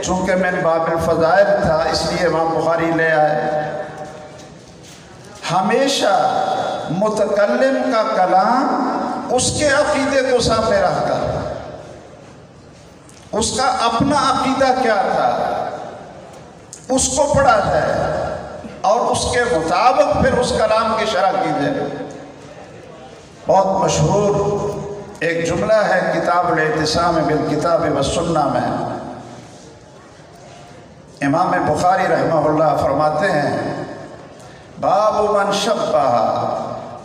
چونکہ من باب الفضائل تھا اس لیے امام بخاری لے آئے۔ ہمیشہ متکلم کا کلام اس کے عقیدے کو سامنے رکھ کر، اس کا اپنا عقیدہ کیا تھا اس کو پڑھا جائے اور اس کے مطابق پھر اس کلام کی شرح کی جائے۔ بہت مشہور ایک جملہ ہے کتاب الاعتصام بالکتاب والسنہ میں، امام بخاری رحمہ اللہ فرماتے ہیں باب من شبہ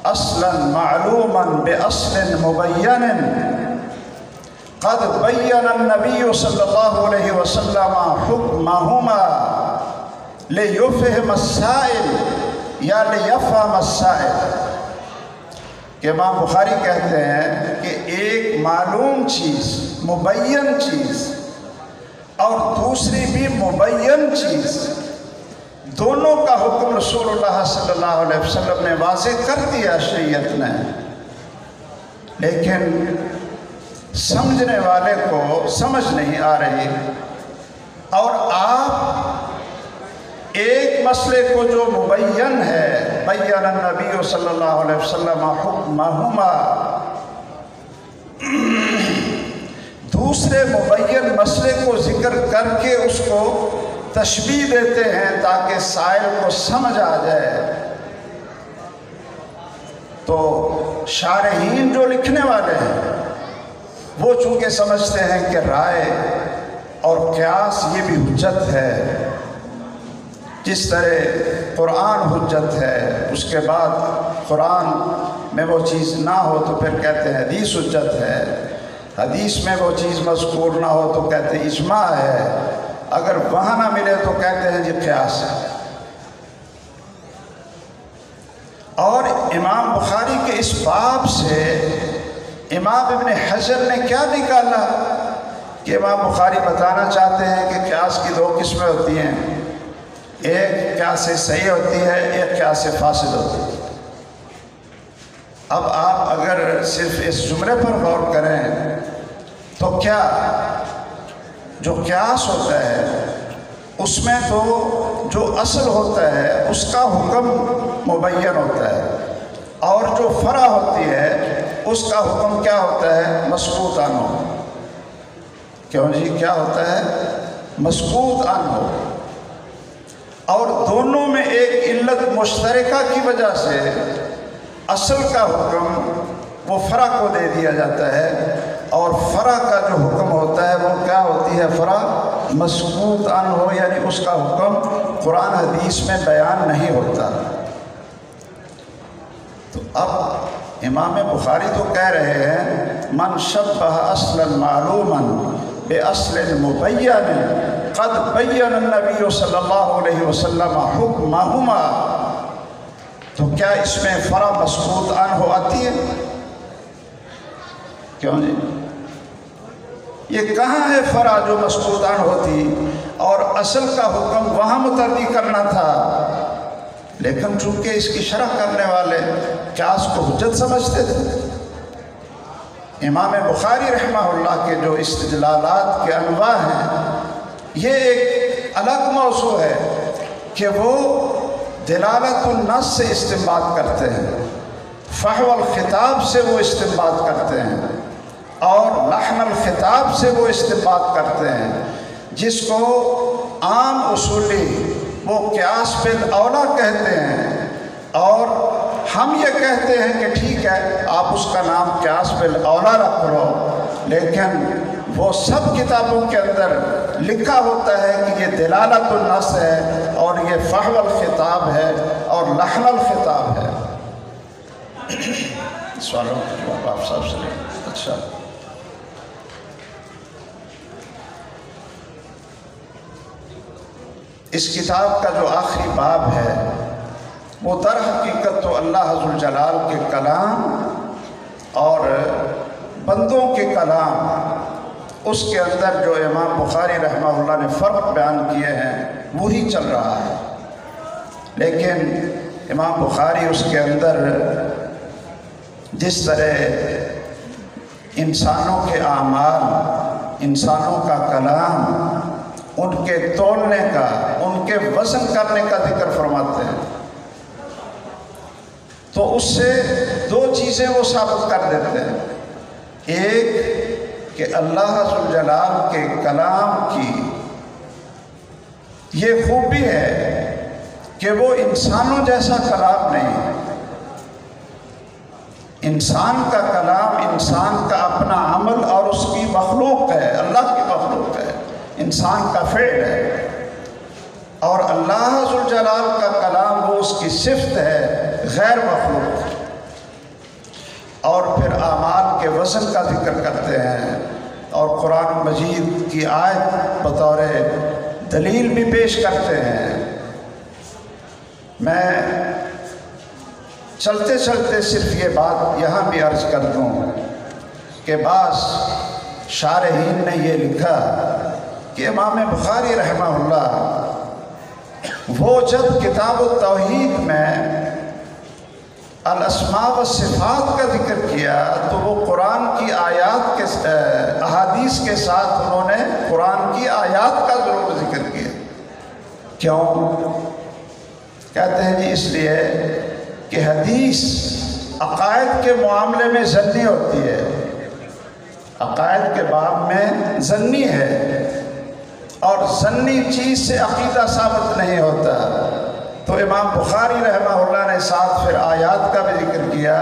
اصلا معلوما باصل مبین قد بین النبی صلی اللہ علیہ وسلم حکمہما لیفہم السائل یا لیفہم السائل، کہ امام بخاری کہتے ہیں کہ ایک معلوم چیز، مبین چیز، اور دوسری بھی مبین چیز، دونوں کا حکم رسول اللہ صلی اللہ علیہ وسلم نے واضح کر دیا شریعت نے، لیکن سمجھنے والے کو سمجھ نہیں آ رہی، اور آپ ایک مسئلے کو جو مبین ہے، بین النبی صلی اللہ علیہ وسلم حکمہما، دوسرے مبین مسئلے کو ذکر کر کے اس کو تشبیہ دیتے ہیں تاکہ سائل کو سمجھ آ جائے۔ تو شارحین جو لکھنے والے ہیں وہ چونکہ سمجھتے ہیں کہ رائے اور قیاس یہ بھی حجت ہے، جس طرح قرآن حجت ہے، اس کے بعد قرآن میں وہ چیز نہ ہو تو پھر کہتے ہیں حدیث حجت ہے، حدیث میں وہ چیز مذکور نہ ہو تو کہتے ہیں اجماع ہے، اگر وہاں نہ ملے تو کہتے ہیں جی قیاس ہے۔ اور امام بخاری کے اس باب سے امام ابن حجر نے کیا نکالا کہ امام بخاری بتانا چاہتے ہیں کہ قیاس کی دو قسمیں ہوتی ہیں، ایک قیاس صحیح ہوتی ہے، ایک قیاس فاسد ہوتی ہے۔ اب آپ اگر صرف اس جملے پر غور کریں تو کیا جو قیاس ہوتا ہے اس میں تو جو اصل ہوتا ہے اس کا حکم مبین ہوتا ہے، اور جو فرع ہوتی ہے اس کا حکم کیا ہوتا ہے؟ مسکوت عنہ۔ کیوں جی کیا ہوتا ہے؟ مسکوت عنہ۔ اور دونوں میں ایک علت مشترکہ کی وجہ سے اصل کا حکم وہ فرع کو دے دیا جاتا ہے، اور فرع کا جو حکم ہوتا ہے وہ کیا ہوتی ہے؟ فرع مسکوت عنہ، یعنی اس کا حکم قرآن حدیث میں بیان نہیں ہوتا۔ تو اب امام بخاری تو کہہ رہے ہیں من شبہ اصلا معلوما باصل مبین قد بین النبی صلی اللہ علیہ وسلم حکمہما، تو کیا اس میں فرع مسکوت عنہ آتی ہے؟ کیوں جی یہ کہاں ہے فرع جو مسکوت عنہ ہوتی، اور اصل کا حکم وہاں متعدی کرنا تھا، لیکن چونکہ اس کی شرح کرنے والے قیاس کو حجت سمجھتے تھے۔ امام بخاری رحمہ اللہ کے جو استدلالات کے انواع ہیں یہ ایک الگ موضوع ہے کہ وہ دلالت النص سے استنباط کرتے ہیں، فحوى الخطاب سے وہ استنباط کرتے ہیں، اور لحن الخطاب سے وہ استنباط کرتے ہیں، جس کو عام اصولی وہ قیاس بالاولیٰ کہتے ہیں، اور ہم یہ کہتے ہیں کہ ٹھیک ہے آپ اس کا نام قیاس بالاولیٰ رکھ لو، لیکن وہ سب کتابوں کے اندر لکھا ہوتا ہے کہ یہ دلالت النص ہے، اور یہ فحوى الخطاب ہے اور لحن الخطاب ہے۔ سوالوں کا جواب آپ صاحب سے لیں۔ اچھا اس کتاب کا جو آخری باب ہے وہ در حقیقت تو اللہ ذو الجلال کے کلام اور بندوں کے کلام، اس کے اندر جو امام بخاری رحمہ اللہ نے فرق بیان کیے ہیں وہی چل رہا ہے، لیکن امام بخاری اس کے اندر جس طرح انسانوں کے اعمال، انسانوں کا کلام، ان کے تولنے کا، ان کے وزن کرنے کا ذکر فرماتے ہیں، تو اس سے دو چیزیں وہ ثابت کر دیتے ہیں۔ ایک کہ اللہ ذو الجلال کے کلام کی یہ خوبی ہے کہ وہ انسانوں جیسا کلام نہیں ہے۔ انسان کا کلام انسان کا اپنا عمل اور اس کی مخلوق ہے، اللہ کی مخلوق ہے، انسان کا فعل ہے، اور اللہ ذو الجلال کا کلام وہ اس کی صفت ہے، غیر مخلوق ہے۔ اور پھر اعمال کے وزن کا ذکر کرتے ہیں اور قرآن مجید کی آیت بطور دلیل بھی پیش کرتے ہیں۔ میں چلتے چلتے صرف یہ بات یہاں بھی عرض کر دوں کہ بعض شارحین نے یہ لکھا کہ امام بخاری رحمہ اللہ وہ جب کتاب التوحید میں الاسماء والصفات کا ذکر کیا تو وہ قرآن کی آیات کے احادیث کے ساتھ انہوں نے قرآن کی آیات کا ضرور ذکر کیا۔ کیوں؟ کہتے ہیں جی اس لیے کہ حدیث عقائد کے معاملے میں ظنی ہوتی ہے، عقائد کے باب میں ظنی ہے، اور ظنی چیز سے عقیدہ ثابت نہیں ہوتا۔ تو امام بخاری رحمہ اللہ نے ساتھ پھر آیات کا بھی ذکر کیا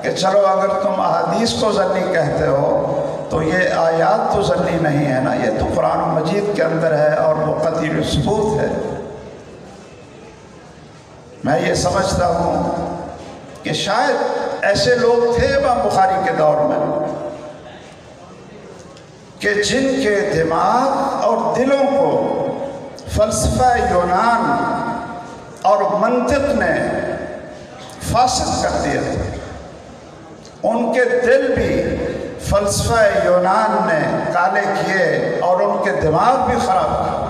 کہ چلو اگر تم احادیث کو ظنی کہتے ہو تو یہ آیات تو ظنی نہیں ہے نا، یہ تو قرآن مجید کے اندر ہے اور وہ قطعی ثبوت ہے۔ میں یہ سمجھتا ہوں کہ شاید ایسے لوگ تھے امام بخاری کے دور میں کہ جن کے دماغ اور دلوں کو فلسفہ یونان اور منطق نے فاسد کر دیا تھا۔ ان کے دل بھی فلسفہ یونان نے کالے کیے اور ان کے دماغ بھی خراب کیے،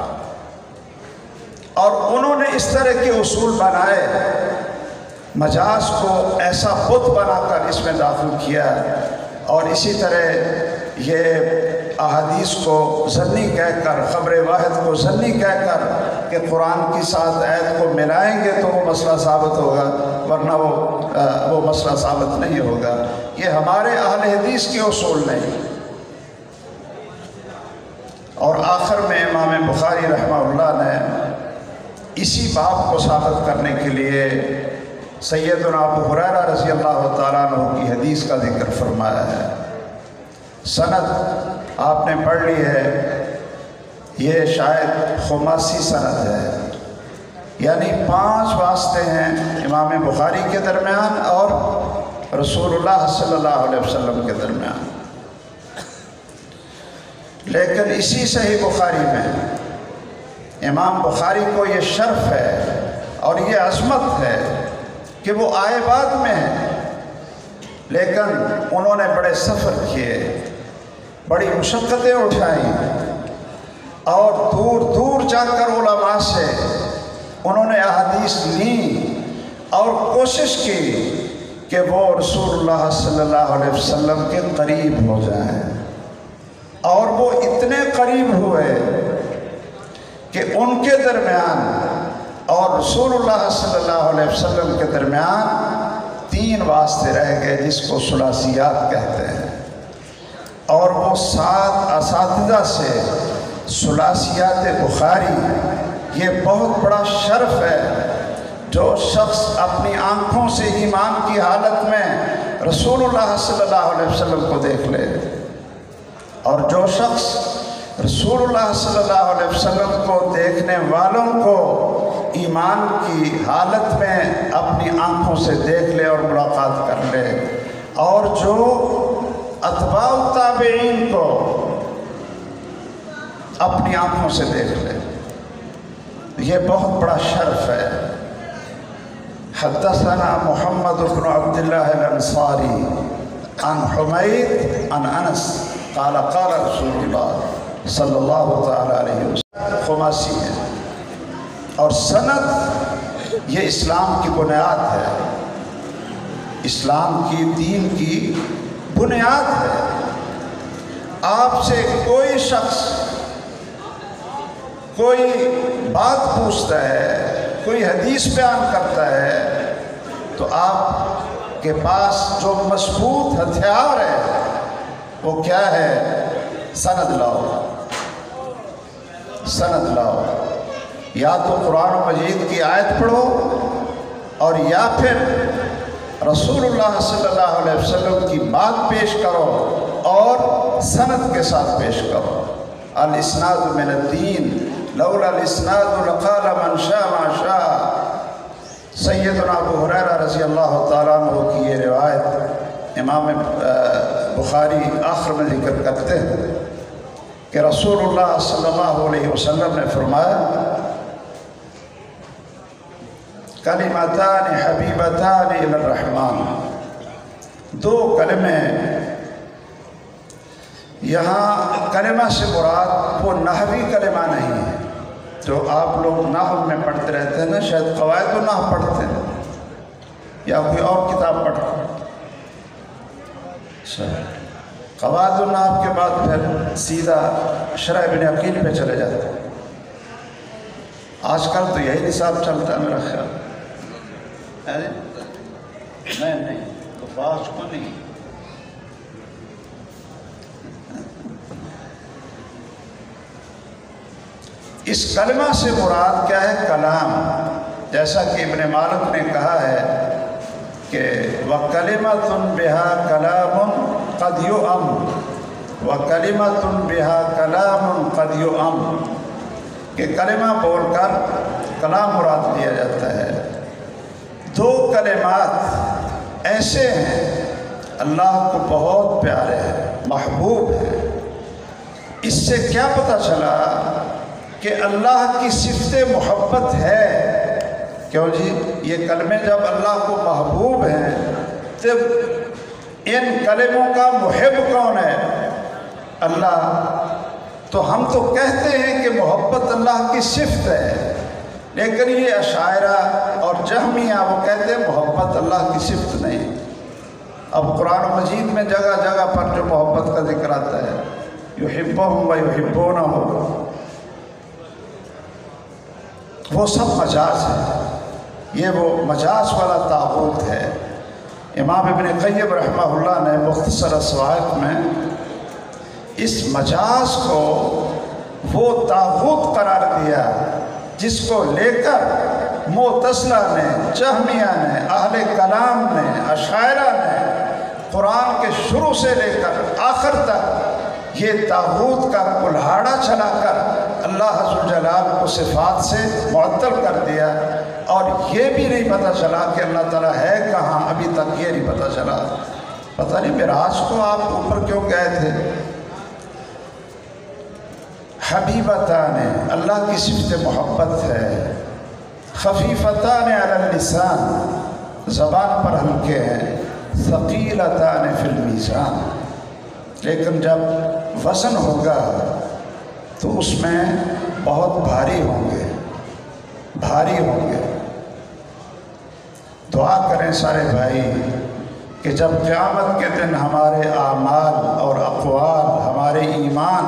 اور انہوں نے اس طرح کے اصول بنائے، مجاز کو ایسا بت بنا کر اس میں داخل کیا، اور اسی طرح یہ احادیث کو ظنی کہہ کر، خبر واحد کو ظنی کہہ کر کہ قرآن کی ساتھ آیت کو ملائیں گے تو وہ مسئلہ ثابت ہوگا، ورنہ وہ مسئلہ ثابت نہیں ہوگا۔ یہ ہمارے اہل حدیث کے اصول نہیں۔ اور آخر میں امام بخاری رحمہ اللہ نے اسی بات کو ثابت کرنے کے لیے سیدنا ابو ہریرہ رضی اللہ تعالیٰ عنہ کی حدیث کا ذکر فرمایا ہے۔ سند آپ نے پڑھ لی ہے، یہ شاید خماسی سند ہے، یعنی 5 واسطے ہیں امام بخاری کے درمیان اور رسول اللہ صلی اللہ علیہ وسلم کے درمیان۔ لیکن اسی صحیح بخاری میں امام بخاری کو یہ شرف ہے اور یہ عظمت ہے کہ وہ آئے بعد میں ہیں، لیکن انہوں نے بڑے سفر کیے، بڑی مشقتیں اٹھائیں، اور دور دور جا کر علماء سے انہوں نے احادیث لی اور کوشش کی کہ وہ رسول اللہ صلی اللہ علیہ وسلم کے قریب ہو جائیں، اور وہ اتنے قریب ہوئے کہ ان کے درمیان اور رسول اللہ صلی اللہ علیہ وسلم کے درمیان 3 واسطے رہ گئے جس کو ثلاثیات کہتے ہیں، اور وہ 7 اساتذہ سے ثلاثیات بخاری، یہ بہت بڑا شرف ہے۔ جو شخص اپنی آنکھوں سے ایمان کی حالت میں رسول اللہ صلی اللہ علیہ وسلم کو دیکھ لے، اور جو شخص رسول اللہ صلی اللہ علیہ وسلم کو دیکھنے والوں کو ایمان کی حالت میں اپنی آنکھوں سے دیکھ لے اور ملاقات کر لے، اور جو اتباع التابعین کو اپنی آنکھوں سے دیکھ لے، یہ بہت بڑا شرف ہے۔ حدثنا محمد بن عبد الله الانصاری عن حمید عن انس قال قال رسول اللہ صلی اللہ تعالی علیہ وسلم۔ خماسی ہے اور سند یہ اسلام کی بنیاد ہے، اسلام کی دین کی بنیاد ہے۔ آپ سے کوئی شخص کوئی بات پوچھتا ہے، کوئی حدیث بیان کرتا ہے، تو آپ کے پاس جو مضبوط ہتھیار ہے وہ کیا ہے؟ سند لاؤ، سند لاؤ۔ یا تو قرآن مجید کی آیت پڑھو اور یا پھر رسول اللہ صلی اللہ علیہ وسلم کی بات پیش کرو اور سند کے ساتھ پیش کرو۔ الاسناد من الدین لولا الاسناد لقال من شاء ما شاء۔ سیدنا ابو ہریرہ رضی اللہ تعالیٰ عنہ کی یہ روایت امام بخاری آخر میں ذکر کرتے ہیں کہ رسول اللہ صلی اللہ علیہ وسلم نے فرمایا کلمتان حبیبتان الی الرحمن، دو کلمے، یہاں کلمہ سے مراد وہ نحوی کلمہ نہیں ہے جو آپ لوگ نحو میں پڑھتے رہتے ہیں نا، شاید قواعد النحو پڑھتے ہیں یا کوئی اور کتاب پڑھتے ہیں، قواعد النحو کے بعد پھر سیدھا شرح ابن عقیل پہ چلے جاتے ہیں۔ آج کل تو یہی نصاب چلتا ہے میرا خیال۔ نہیں کفاش کو نہیں، اس کلمہ سے مراد کیا ہے؟ کلام، جیسا کہ ابن مالک نے کہا ہے کہ وَكَلِمَةٌ بِهَا كَلَامٌ قَدْ يُؤَمُّ وَكَلِمَةٌ بِهَا كَلَامٌ قَدْ يُؤَمُّ، کہ کلمہ بول کر کلام مراد لیا جاتا ہے۔ دو کلمات ایسے ہیں اللہ کو بہت پیارے ہیں، محبوب ہیں۔ اس سے کیا پتہ چلا کہ اللہ کی صفت محبت ہے؟ کیوں جی؟ یہ کلمے جب اللہ کو محبوب ہیں تب ان کلموں کا محب کون ہے؟ اللہ۔ تو ہم تو کہتے ہیں کہ محبت اللہ کی صفت ہے، لیکن یہ اشاعرہ اور جہمیہ وہ کہتے ہیں محبت اللہ کی صفت نہیں۔ اب قرآن مجید میں جگہ جگہ پر جو محبت کا ذکر آتا ہے، یحبہم و یحبونہ، وہ سب مجاز ہے، یہ وہ مجاز والا طاغوت ہے۔ امام ابن قیم رحمہ اللہ نے مختصر الصواعق میں اس مجاز کو وہ طاغوت قرار دیا جس کو لے کر معتزلہ نے، جہمیہ نے، اہل کلام نے، اشاعرہ نے قرآن کے شروع سے لے کر آخر تک یہ طاغوت کا کلہاڑا چلا کر اللہ عز جلال کو صفات سے معطل کر دیا، اور یہ بھی نہیں پتہ چلا کہ اللہ تعالیٰ ہے کہاں، ابھی تک یہ نہیں پتہ چلا۔ پتہ نہیں معراج کو آپ اوپر کیوں گئے تھے؟ حبیبتان، اللہ کی صفت محبت ہے، خفیفتان علی اللسان، زبان پر ہلکے ہیں، ثقیلتان فی المیزان، لیکن جب وزن ہوگا تو اس میں بہت بھاری ہوں گے، بھاری ہوں گے۔ دعا کریں سارے بھائی کہ جب قیامت کے دن ہمارے اعمال اور اقوال، ہمارے ایمان،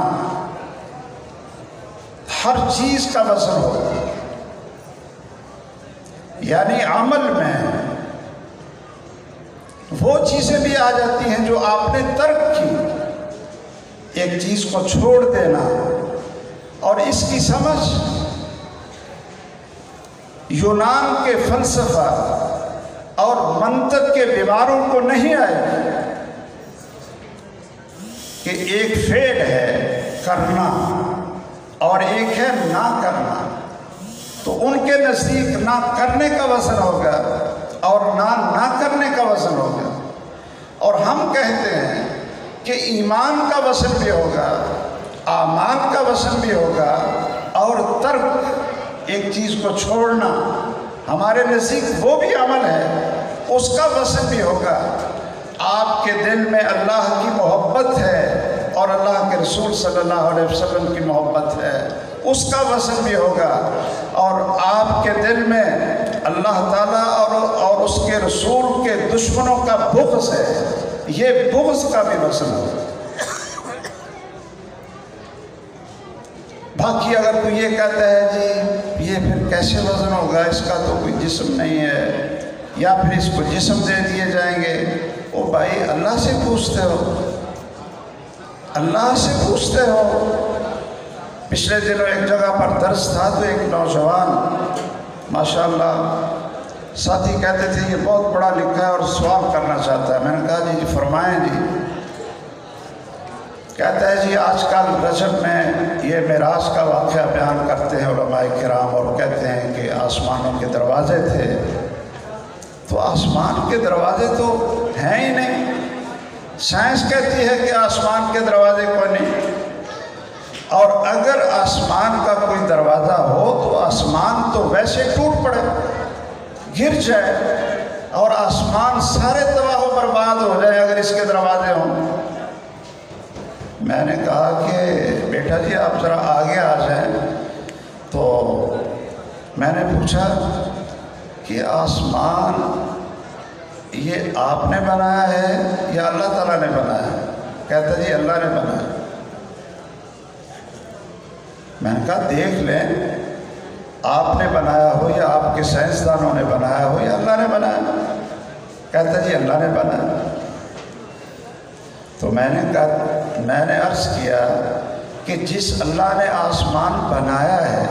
ہر چیز کا وزن ہو، یعنی عمل میں وہ چیزیں بھی آ جاتی ہیں جو آپ نے ترک کی، ایک چیز کو چھوڑ دینا، اور اس کی سمجھ یونان کے فلسفہ اور منطق کے بیماروں کو نہیں آئے کہ ایک فعل ہے کرنا اور ایک ہے نہ کرنا، تو ان کے نزدیک نہ کرنے کا وزن ہوگا اور نہ کرنے کا وزن ہوگا، اور ہم کہتے ہیں کہ ایمان کا وزن بھی ہوگا، اعمال کا وزن بھی ہوگا، اور ترک ایک چیز کو چھوڑنا ہمارے نزدیک وہ بھی عمل ہے، اس کا وزن بھی ہوگا۔ آپ کے دل میں اللہ کی محبت ہے اور اللہ کے رسول صلی اللہ علیہ وسلم کی محبت ہے، اس کا وزن بھی ہوگا۔ اور آپ کے دل میں اللہ تعالیٰ اور اس کے رسول کے دشمنوں کا بغض ہے، یہ بغض کا بھی وزن ہوگا۔ باقی اگر کوئی یہ کہتا ہے جی یہ پھر کیسے وزن ہوگا، اس کا تو کوئی جسم نہیں ہے، یا پھر اس کو جسم دے دیے جائیں گے، او بھائی اللہ سے پوچھتے ہو، اللہ سے پوچھتے ہو۔ پچھلے دنوں ایک جگہ پر درس تھا تو ایک نوجوان ماشاءاللہ ساتھی کہتے تھے یہ بہت بڑا لکھا ہے اور سوال کرنا چاہتا ہے۔ میں نے کہا جی فرمائیں جی۔ کہتا ہے جی آج کل رجب میں یہ معراج کا واقعہ بیان کرتے ہیں علماء کرام اور کہتے ہیں کہ آسمانوں کے دروازے تھے، تو آسمان کے دروازے تو ہیں ہی نہیں، سائنس کہتی ہے کہ آسمان کے دروازے کوئی نہیں، اور اگر آسمان کا کوئی دروازہ ہو تو آسمان تو ویسے ٹوٹ پڑے، گر جائے اور آسمان سارے تباہ و برباد ہو جائے اگر اس کے دروازے ہوں۔ میں نے کہا کہ بیٹا جی آپ ذرا آگے آ جائیں، تو میں نے پوچھا کہ آسمان یہ آپ نے بنایا ہے یا اللہ تعالیٰ نے بنایا ہے؟ کہتا جی اللہ نے بنایا۔ میں نے کہا دیکھ لیں آپ نے بنایا ہو یا آپ کے سائنسدانوں نے بنایا ہو یا اللہ نے بنایا۔ کہتا جی اللہ نے بنایا۔ تو میں نے عرض کیا کہ جس اللہ نے آسمان بنایا ہے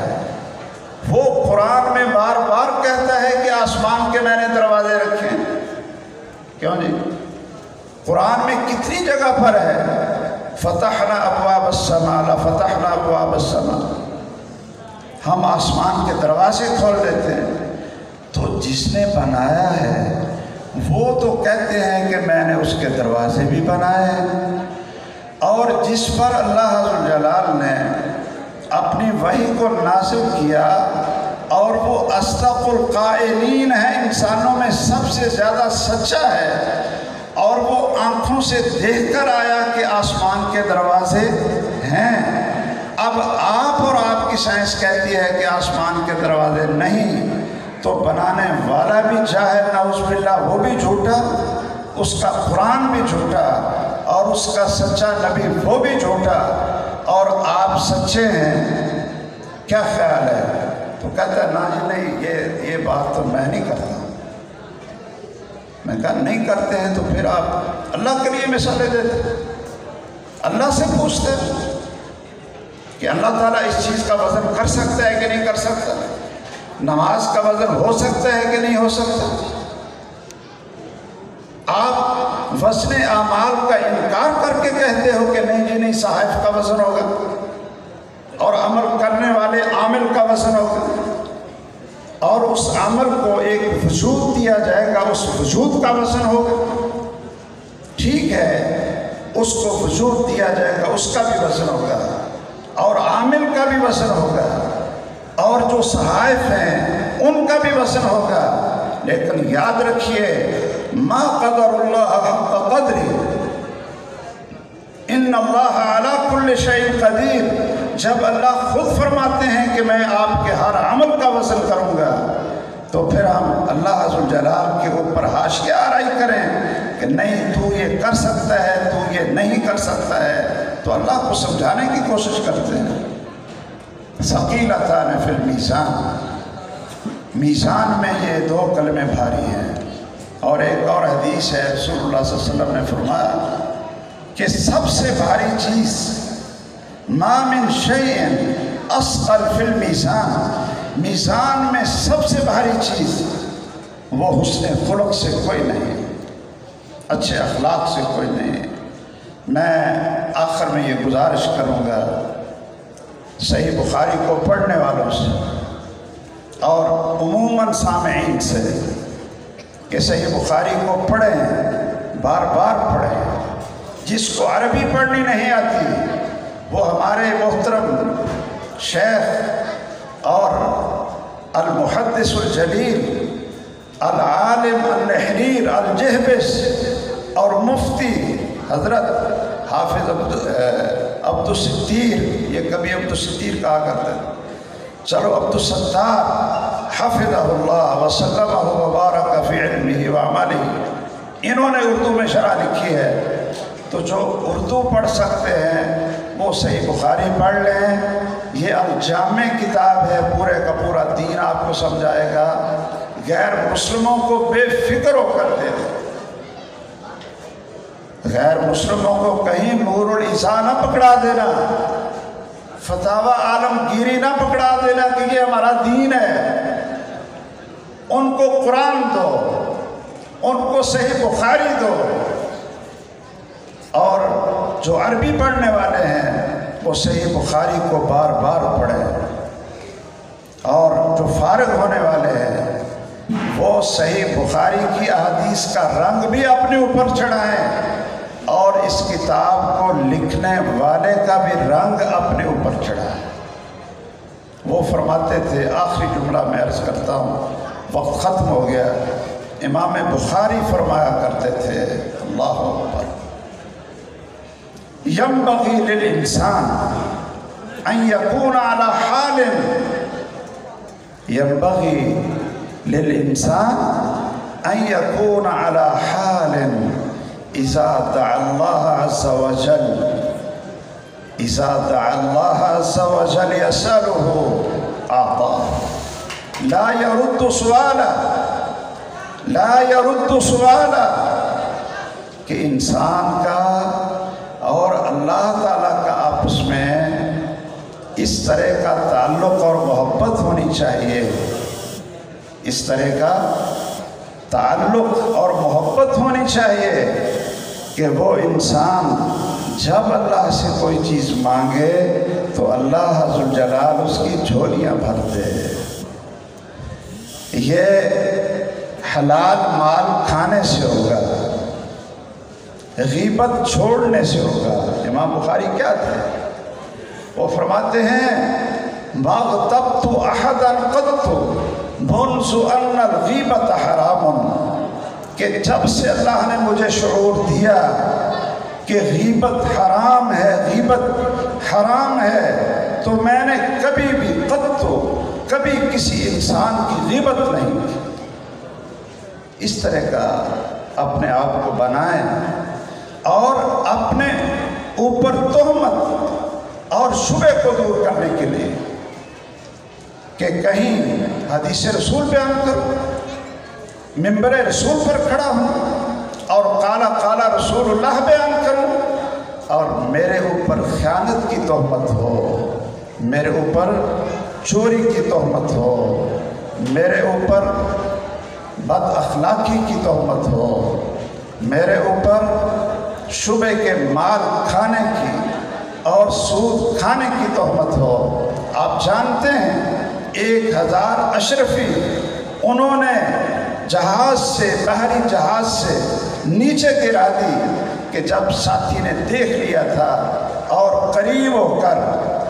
وہ قرآن میں بار بار کہتا ہے کہ آسمان کے میں نے دروازے رکھے ہیں، کیوں جی؟ قرآن میں کتنی جگہ پر ہے فتحنا ابواب السماء لفتحنا ابواب السماء، ہم آسمان کے دروازے کھول دیتے ہیں۔ تو جس نے بنایا ہے وہ تو کہتے ہیں کہ میں نے اس کے دروازے بھی بنائے ہیں، اور جس پر اللہ عز جلال نے اپنی وحی کو نازل کیا اور وہ اصدق القائلین ہے، انسانوں میں سب سے زیادہ سچا ہے، اور وہ آنکھوں سے دیکھ کر آیا کہ آسمان کے دروازے ہیں۔ اب آپ اور آپ کی سائنس کہتی ہے کہ آسمان کے دروازے نہیں، تو بنانے والا بھی جاہل نعوذ باللہ وہ بھی جھوٹا، اس کا قرآن بھی جھوٹا، اور اس کا سچا نبی وہ بھی جھوٹا، اور آپ سچے ہیں، کیا خیال ہے؟ تو کہتا ہے نا جی نہیں یہ بات تو میں نہیں کرتا۔ میں کہا نہیں کرتے ہیں تو پھر آپ اللہ کے لیے مثالیں دیتے، اللہ سے پوچھتے کہ اللہ تعالیٰ اس چیز کا وزن کر سکتا ہے کہ نہیں کر سکتا، نماز کا وزن ہو سکتا ہے کہ نہیں ہو سکتا۔ آپ وزن اعمال کا انکار کر کے کہتے ہو کہ نہیں جی نہیں صحائف کا وزن ہوگا اور عمل کرنے والے عامل کا وزن ہوگا، اور اس عمل کو ایک وجود دیا جائے گا، اس وجود کا وزن ہوگا۔ ٹھیک ہے اس کو وجود دیا جائے گا، اس کا بھی وزن ہوگا، اور عامل کا بھی وزن ہوگا، اور جو صحائف ہیں ان کا بھی وزن ہوگا۔ لیکن یاد رکھیے ما قدر اللہ حق قدری، ان اللہ علی کل شیء قدیر، جب اللہ خود فرماتے ہیں کہ میں آپ کے ہر عمل کا وزن کروں گا، تو پھر ہم اللہ عز و جلال کے اوپر حاشیہ آرائی کریں کہ نہیں تو یہ کر سکتا ہے، تو یہ نہیں کر سکتا ہے، تو اللہ کو سمجھانے کی کوشش کرتے ہیں۔ ثقیلتان فی المیزان، میزان میں یہ دو کلمے بھاری ہیں۔ اور ایک اور حدیث ہے رسول اللہ صلی اللہ علیہ وسلم نے فرمایا کہ سب سے بھاری چیز ما من شیء اثقل فی المیزان، میزان میں سب سے بھاری چیز وہ حسن خلق سے کوئی نہیں، اچھے اخلاق سے کوئی نہیں۔ میں آخر میں یہ گزارش کروں گا صحیح بخاری کو پڑھنے والوں سے اور عموماً سامعین سے کہ صحیح بخاری کو پڑھیں، بار بار پڑھیں۔ جس کو عربی پڑھنی نہیں آتی وہ ہمارے محترم شیخ اور المحدث الجلیل العالم النحریر الجہبذ اور مفتی حضرت حافظ عبد الستیر، یہ کبھی عبد الستیر کہا کرتے ہیں، چلو عبد الستار حفظہ اللہ وسلمہ وبارک فی علمہ وعملہ، انہوں نے اردو میں شرح لکھی ہے۔ تو جو اردو پڑھ سکتے ہیں وہ صحیح بخاری پڑھ لیں، یہ الجامع کتاب ہے، پورے کا پورا دین آپ کو سمجھائے گا، غیر مسلموں کو بے فکر ہو کر دے دیں، غیر مسلموں کو کہیں نور العزا نہ پکڑا دینا، فتاوی عالمگیری نہ پکڑا دینا کہ یہ ہمارا دین ہے۔ ان کو قرآن دو، ان کو صحیح بخاری دو، اور جو عربی پڑھنے والے ہیں وہ صحیح بخاری کو بار بار پڑھیں، اور جو فارغ ہونے والے ہیں وہ صحیح بخاری کی احادیث کا رنگ بھی اپنے اوپر چڑھائیں، اور اس کتاب کو لکھنے والے کا بھی رنگ اپنے اوپر چڑھائیں۔ وہ فرماتے تھے، آخری جملہ میں عرض کرتا ہوں، وقت ختم ہو گیا، امام بخاری فرمایا کرتے تھے، اللہ اکبر، ينبغي للإنسان أن يكون على حال ينبغي للإنسان أن يكون على حال إذا دعا الله عز وجل إذا دعا الله عز وجل يسأله أعطاه، لا يرد سؤالا، لا يرد سؤالا، کہ انسان کا اور اللہ تعالیٰ کا آپس میں اس طرح کا تعلق اور محبت ہونی چاہیے، اس طرح کا تعلق اور محبت ہونی چاہیے کہ وہ انسان جب اللہ سے کوئی چیز مانگے تو اللہ ذوالجلال اس کی جھولیاں بھر دے۔ یہ حلال مال کھانے سے ہوگا، غیبت چھوڑنے سے ہوگا۔ امام بخاری کیا تھے؟ وہ فرماتے ہیں، ما غتبت احدا قط منذ ان الغیبت حرام، کہ جب سے اللہ نے مجھے شعور دیا کہ غیبت حرام ہے، غیبت حرام ہے، تو میں نے کبھی بھی کبھی کسی انسان کی غیبت نہیں کی۔ اس طرح کا اپنے آپ کو بنائیں، اور اپنے اوپر تہمت اور شبہ کو دور کرنے کے لیے کہ کہیں حدیث رسول بیان کروں، ممبر رسول پر کھڑا ہوں اور قالا قالا رسول اللہ بیان کروں، اور میرے اوپر خیانت کی تہمت ہو، میرے اوپر چوری کی تہمت ہو، میرے اوپر بد اخلاقی کی تہمت ہو، میرے اوپر شبہ کے مال کھانے کی اور سود کھانے کی تہمت ہو۔ آپ جانتے ہیں 1000 اشرفی انہوں نے جہاز سے، بحری جہاز سے نیچے گرا دی کہ جب ساتھی نے دیکھ لیا تھا اور قریب ہو کر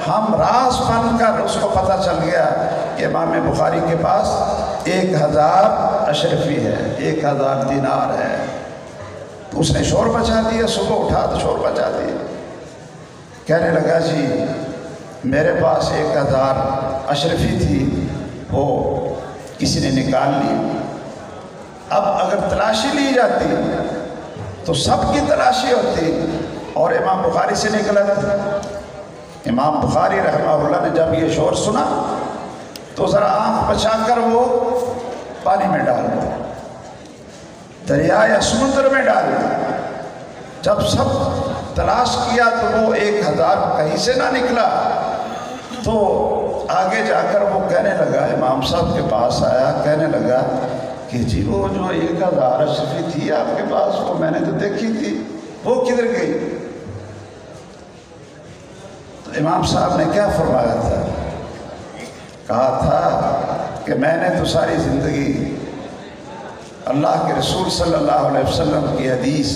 ہم راز بن کر اس کو پتہ چل گیا کہ امام بخاری کے پاس 1000 اشرفی ہے، 1000 دینار ہے، تو اس نے شور بچا دیا، صبح اٹھا تو شور بچا دیا، کہنے لگا جی میرے پاس 1000 اشرفی تھی، وہ کسی نے نکال لی، اب اگر تلاشی لی جاتی تو سب کی تلاشی ہوتی، اور امام بخاری سے نکلا تھا۔ امام بخاری رحمہ اللہ نے جب یہ شور سنا تو ذرا آنکھ بچا کر وہ پانی میں ڈال دیا، دریا یا سمندر میں ڈال دیا۔ جب سب تلاش کیا تو وہ 1000 کہیں سے نہ نکلا، تو آگے جا کر وہ کہنے لگا، امام صاحب کے پاس آیا، کہنے لگا کہ جی وہ جو 1000 اشرفی تھی آپ کے پاس، وہ میں نے تو دیکھی تھی، وہ کدھر گئی؟ تو امام صاحب نے کیا فرمایا تھا؟ کہا تھا کہ میں نے تو ساری زندگی اللہ کے رسول صلی اللہ علیہ وسلم کی حدیث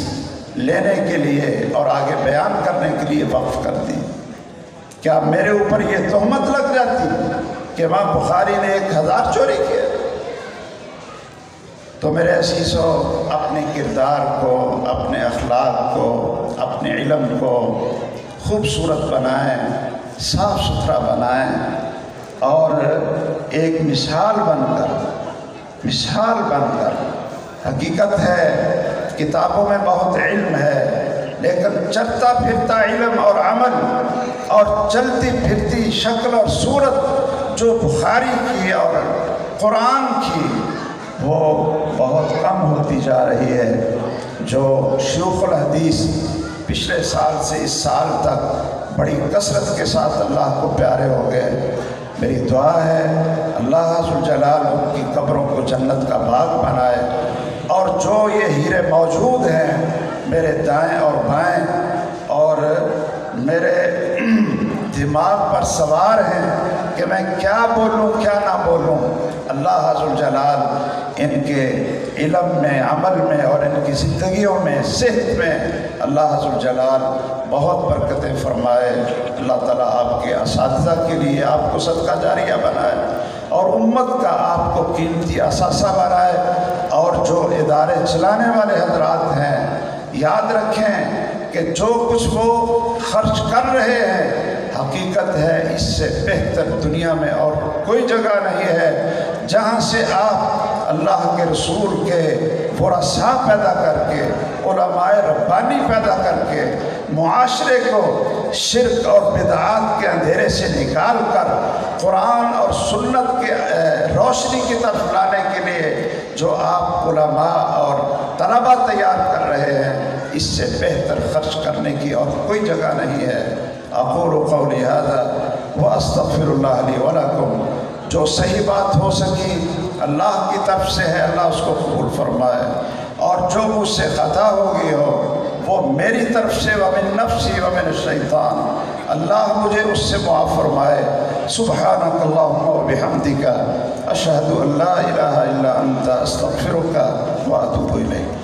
لینے کے لیے اور آگے بیان کرنے کے لیے وقف کر دی، کیا میرے اوپر یہ تہمت لگ جاتی کہ کہ امام بخاری نے 1000 چوری کیے؟ تو میرے عزیزو، اپنے کردار کو، اپنے اخلاق کو، اپنے علم کو خوبصورت بنائیں، صاف ستھرا بنائیں، اور ایک مثال بن کر حقیقت ہے کتابوں میں بہت علم ہے، لیکن چلتا پھرتا علم اور عمل اور چلتی پھرتی شکل اور صورت جو بخاری کی اور قرآن کی وہ بہت کم ہوتی جا رہی ہے۔ جو شیوخ الحدیث پچھلے سال سے اس سال تک بڑی کثرت کے ساتھ اللہ کو پیارے ہو گئے، میری دعا ہے اللہ ذوالجلال ان کی قبروں کو جنت کا باغ بنائے، اور جو یہ ہیرے موجود ہیں میرے دائیں اور بائیں اور میرے دماغ پر سوار ہیں کہ میں کیا بولوں کیا نہ بولوں، اللہ ذوالجلال ان کے علم میں، عمل میں اور ان کی زندگیوں میں، صحت میں اللہ ذوالجلال بہت برکتیں فرمائے۔ اللہ تعالیٰ آپ کے اساتذہ کے لیے آپ کو صدقہ جاریہ بنائے، اور امت کا آپ کو قیمتی اثاثہ بنائے، اور جو ادارے چلانے والے حضرات ہیں یاد رکھیں کہ جو کچھ وہ خرچ کر رہے ہیں حقیقت ہے اس سے بہتر دنیا میں اور کوئی جگہ نہیں ہے جہاں سے آپ اللہ کے رسول کے ورثاء پیدا کر کے، علماء ربانی پیدا کر کے، معاشرے کو شرک اور بدعات کے اندھیرے سے نکال کر قرآن اور سنت کے روشنی کی طرف لانے کے لیے جو آپ علماء اور طلباء تیار کر رہے ہیں، اس سے بہتر خرچ کرنے کی اور کوئی جگہ نہیں ہے۔ اقول قولی ھذا واستغفر اللہ لی ولکم۔ جو صحیح بات ہو سکی اللہ کی طرف سے ہے، اللہ اس کو قبول فرمائے، اور جو مجھ سے خطا ہو گئی ہو وہ میری طرف سے ومن نفسی ومن الشیطان، اللہ مجھے اس سے معاف فرمائے۔ سبحانک اللہم وبحمدک، اشہد ان لا الہ الا انت، استغفرک واتوب الیک۔